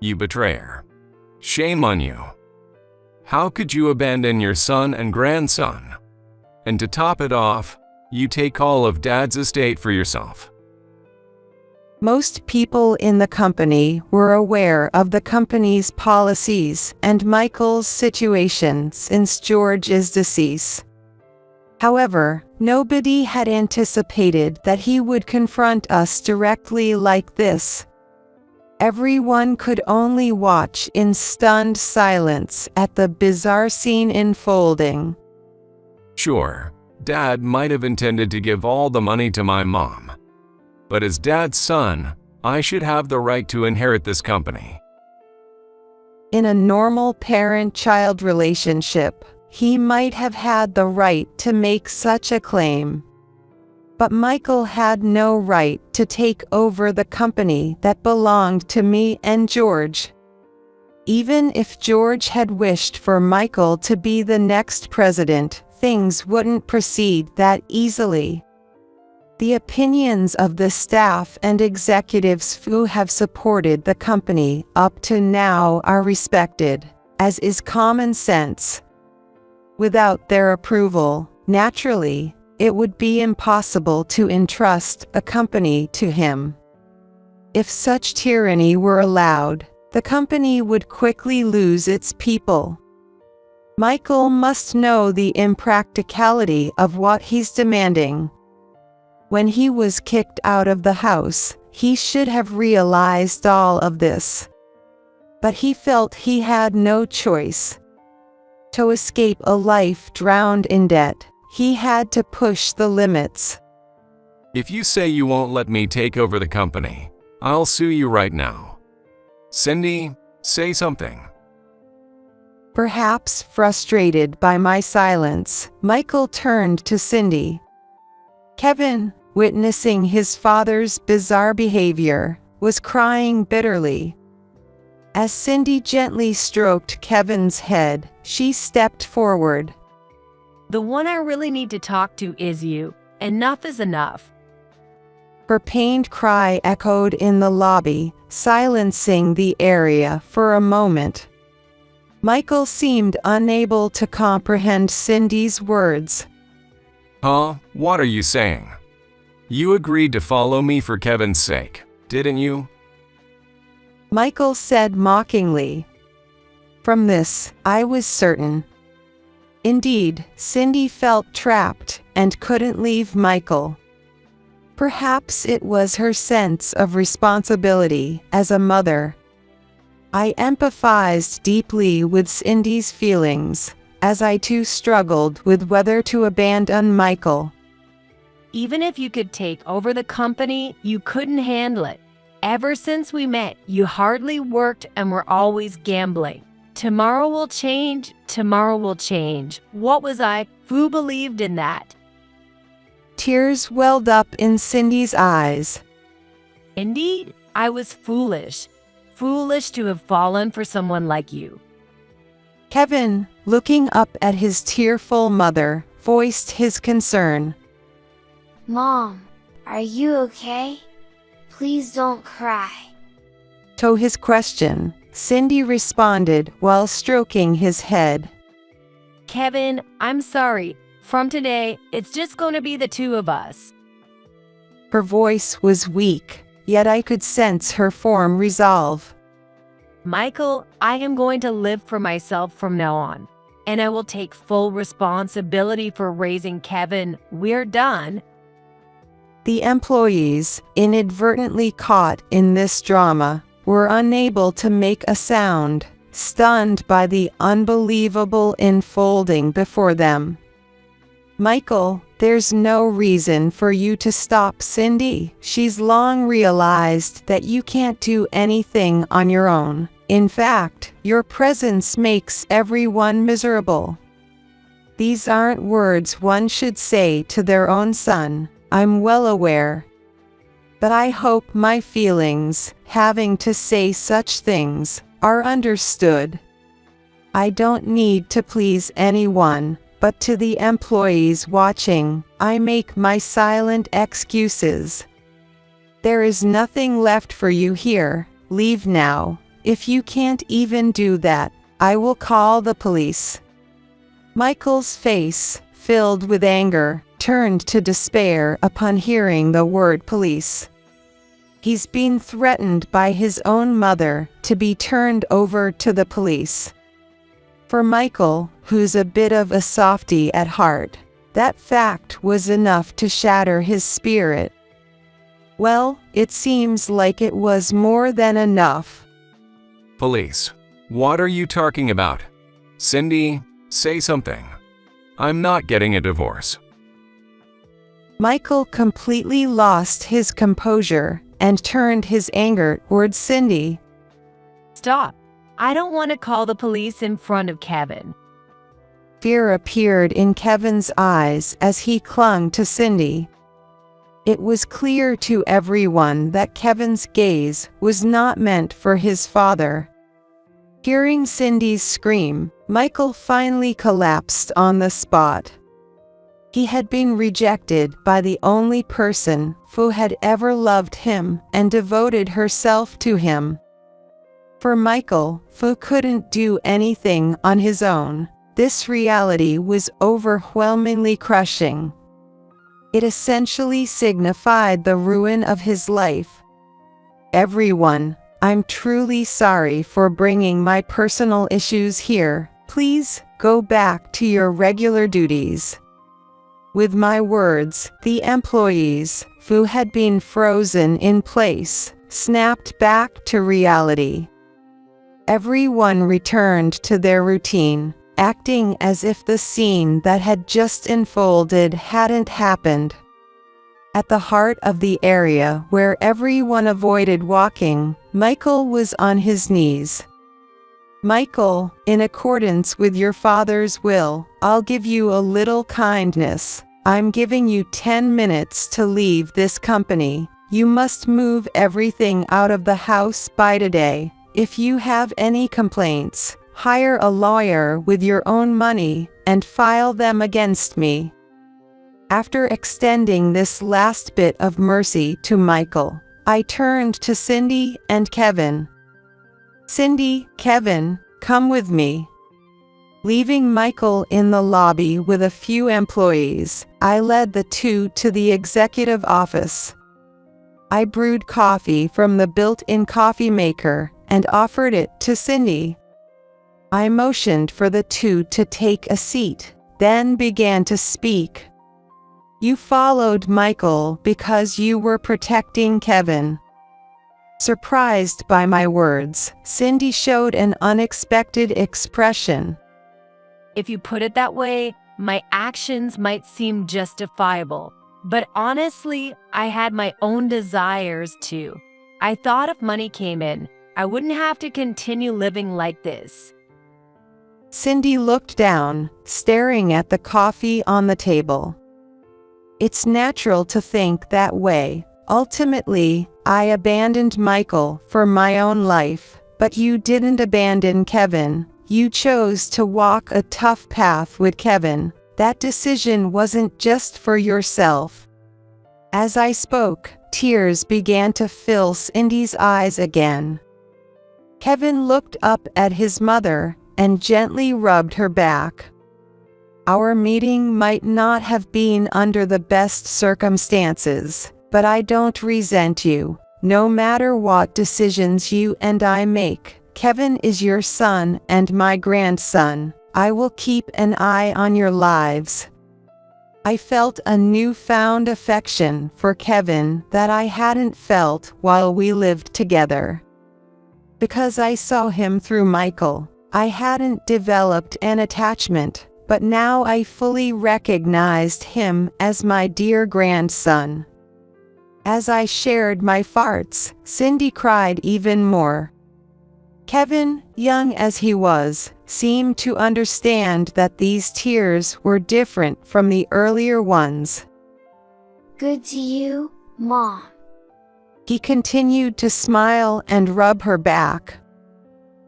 You betrayer. Shame on you. How could you abandon your son and grandson? And to top it off, you take all of Dad's estate for yourself. Most people in the company were aware of the company's policies and Michael's situation since George's decease. However, nobody had anticipated that he would confront us directly like this. Everyone could only watch in stunned silence at the bizarre scene unfolding. Sure, Dad might have intended to give all the money to my mom. But as Dad's son, I should have the right to inherit this company. In a normal parent-child relationship, he might have had the right to make such a claim. But Michael had no right to take over the company that belonged to me and George. Even if George had wished for Michael to be the next president, things wouldn't proceed that easily. The opinions of the staff and executives who have supported the company up to now are respected, as is common sense. Without their approval, naturally, it would be impossible to entrust a company to him. If such tyranny were allowed, the company would quickly lose its people. Michael must know the impracticality of what he's demanding. When he was kicked out of the house, he should have realized all of this. But he felt he had no choice. To escape a life drowned in debt, he had to push the limits. If you say you won't let me take over the company, I'll sue you right now. Cindy, say something. Perhaps frustrated by my silence, Michael turned to Cindy. Kevin, witnessing his father's bizarre behavior, was crying bitterly. As Cindy gently stroked Kevin's head, she stepped forward. The one I really need to talk to is you. Enough is enough. Her pained cry echoed in the lobby, silencing the area for a moment. Michael seemed unable to comprehend Cindy's words. Huh? What are you saying? You agreed to follow me for Kevin's sake, didn't you? Michael said mockingly. From this, I was certain. Indeed, Cindy felt trapped and couldn't leave Michael. Perhaps it was her sense of responsibility as a mother. I empathized deeply with Cindy's feelings, as I too struggled with whether to abandon Michael. Even if you could take over the company, you couldn't handle it. Ever since we met, you hardly worked and were always gambling. Tomorrow will change, tomorrow will change. What was I? Who believed in that? Tears welled up in Cindy's eyes. Indeed, I was foolish. Foolish to have fallen for someone like you. Kevin, looking up at his tearful mother, voiced his concern. Mom, are you okay? Please don't cry. To his question, Cindy responded while stroking his head. Kevin, I'm sorry. From today, it's just going to be the two of us. Her voice was weak, yet I could sense her firm resolve. Michael, I am going to live for myself from now on, and I will take full responsibility for raising Kevin. We're done. The employees, inadvertently caught in this drama, were unable to make a sound, stunned by the unbelievable unfolding before them. Michael, there's no reason for you to stop Cindy. She's long realized that you can't do anything on your own. In fact, your presence makes everyone miserable. These aren't words one should say to their own son, I'm well aware. But I hope my feelings, having to say such things, are understood. I don't need to please anyone. But to the employees watching, I make my silent excuses. There is nothing left for you here. Leave now. If you can't even do that, I will call the police. Michael's face, filled with anger, turned to despair upon hearing the word police. He's been threatened by his own mother to be turned over to the police. For Michael, who's a bit of a softy at heart, that fact was enough to shatter his spirit. Well, it seems like it was more than enough. Police. What are you talking about? Cindy, say something. I'm not getting a divorce. Michael completely lost his composure and turned his anger towards Cindy. Stop. I don't want to call the police in front of Kevin. Fear appeared in Kevin's eyes as he clung to Cindy. It was clear to everyone that Kevin's gaze was not meant for his father. Hearing Cindy's scream, Michael finally collapsed on the spot. He had been rejected by the only person who had ever loved him and devoted herself to him. For Michael, who couldn't do anything on his own, this reality was overwhelmingly crushing. It essentially signified the ruin of his life. Everyone, I'm truly sorry for bringing my personal issues here. Please, go back to your regular duties. With my words, the employees, who had been frozen in place, snapped back to reality. Everyone returned to their routine, acting as if the scene that had just unfolded hadn't happened. At the heart of the area where everyone avoided walking, Michael was on his knees. Michael, in accordance with your father's will, I'll give you a little kindness. I'm giving you 10 minutes to leave this company. You must move everything out of the house by today. If you have any complaints, hire a lawyer with your own money and file them against me. After extending this last bit of mercy to Michael, I turned to Cindy and Kevin. Cindy, Kevin, come with me. Leaving Michael in the lobby with a few employees, I led the two to the executive office. I brewed coffee from the built-in coffee maker and offered it to Cindy. I motioned for the two to take a seat, then began to speak. You followed Michael because you were protecting Kevin. Surprised by my words, Cindy showed an unexpected expression. If you put it that way, my actions might seem justifiable. But honestly, I had my own desires too. I thought if money came in, I wouldn't have to continue living like this. Cindy looked down, staring at the coffee on the table. It's natural to think that way. Ultimately, I abandoned Michael for my own life, but you didn't abandon Kevin. You chose to walk a tough path with Kevin. That decision wasn't just for yourself. As I spoke, tears began to fill Cindy's eyes again. Kevin looked up at his mother and gently rubbed her back. Our meeting might not have been under the best circumstances, but I don't resent you. No matter what decisions you and I make, Kevin is your son and my grandson. I will keep an eye on your lives. I felt a newfound affection for Kevin that I hadn't felt while we lived together. Because I saw him through Michael, I hadn't developed an attachment, but now I fully recognized him as my dear grandson. As I shared my farts, Cindy cried even more. Kevin, young as he was, seemed to understand that these tears were different from the earlier ones. Good to you, Mom. He continued to smile and rub her back.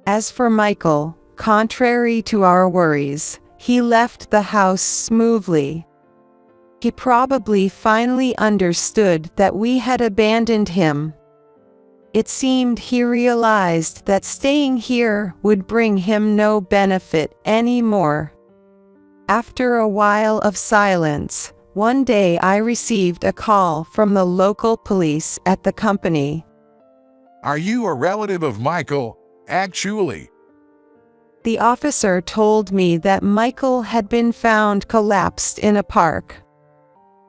As for Michael, contrary to our worries, he left the house smoothly. He probably finally understood that we had abandoned him. It seemed he realized that staying here would bring him no benefit anymore. After a while of silence, one day I received a call from the local police at the company. Are you a relative of Michael, actually? The officer told me that Michael had been found collapsed in a park.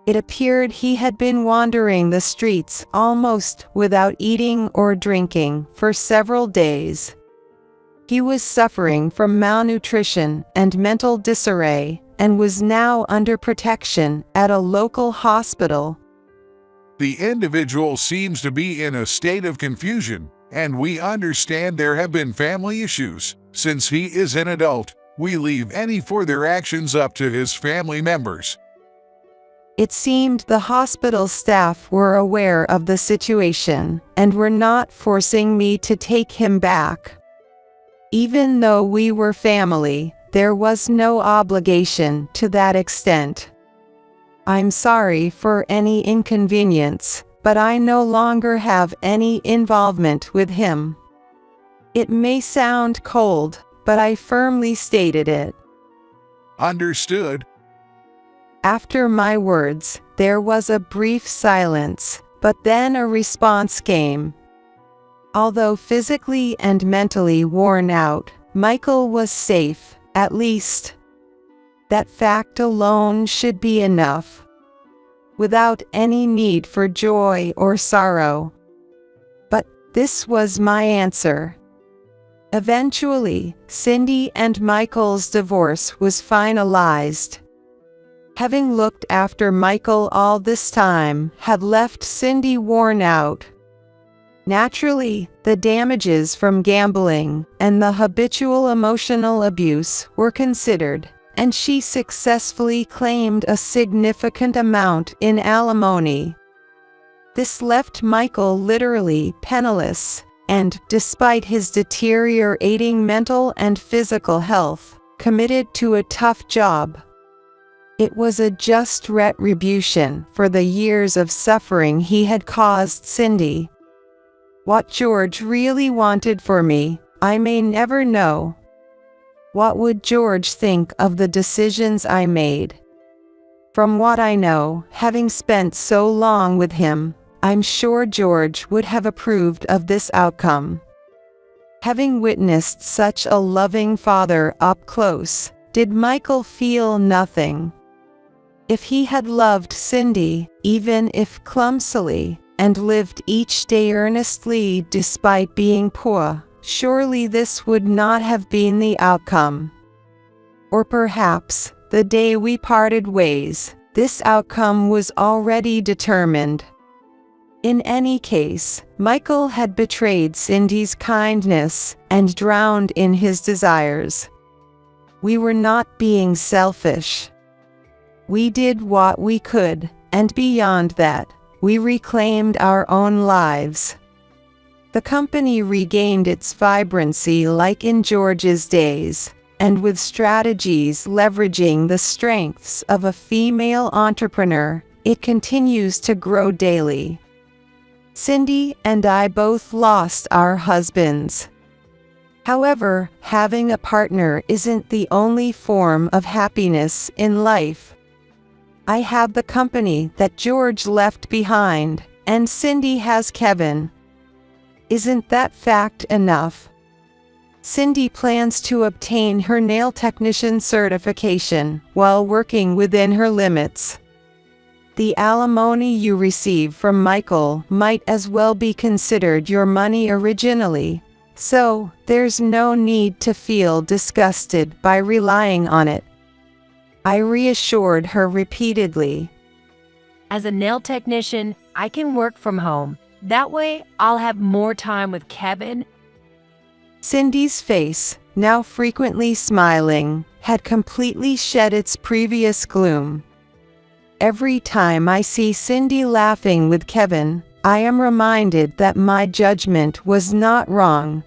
It appeared he had been wandering the streets almost without eating or drinking for several days. He was suffering from malnutrition and mental disarray and was now under protection at a local hospital. The individual seems to be in a state of confusion, and we understand there have been family issues. Since he is an adult, we leave any further actions up to his family members. It seemed the hospital staff were aware of the situation and were not forcing me to take him back. Even though we were family, there was no obligation to that extent. I'm sorry for any inconvenience, but I no longer have any involvement with him. It may sound cold, but I firmly stated it. Understood. After my words, there was a brief silence, but then a response came. Although physically and mentally worn out, Michael was safe, at least. That fact alone should be enough. Without any need for joy or sorrow. But this was my answer. Eventually, Cindy and Michael's divorce was finalized. Having looked after Michael all this time had left Cindy worn out. Naturally, the damages from gambling and the habitual emotional abuse were considered, and she successfully claimed a significant amount in alimony. This left Michael literally penniless, and, despite his deteriorating mental and physical health, committed to a tough job. It was a just retribution for the years of suffering he had caused Cindy. What George really wanted for me, I may never know. What would George think of the decisions I made? From what I know, having spent so long with him, I'm sure George would have approved of this outcome. Having witnessed such a loving father up close, did Michael feel nothing? If he had loved Cindy, even if clumsily, and lived each day earnestly despite being poor, surely this would not have been the outcome. Or perhaps, the day we parted ways, this outcome was already determined. In any case, Michael had betrayed Cindy's kindness and drowned in his desires. We were not being selfish. We did what we could, and beyond that, we reclaimed our own lives. The company regained its vibrancy like in George's days, and with strategies leveraging the strengths of a female entrepreneur, it continues to grow daily. Cindy and I both lost our husbands. However, having a partner isn't the only form of happiness in life. I have the company that George left behind, and Cindy has Kevin. Isn't that fact enough? Cindy plans to obtain her nail technician certification while working within her limits. The alimony you receive from Michael might as well be considered your money originally, so there's no need to feel disgusted by relying on it. I reassured her repeatedly. As a nail technician, I can work from home. That way, I'll have more time with Kevin. Cindy's face, now frequently smiling, had completely shed its previous gloom. Every time I see Cindy laughing with Kevin, I am reminded that my judgment was not wrong.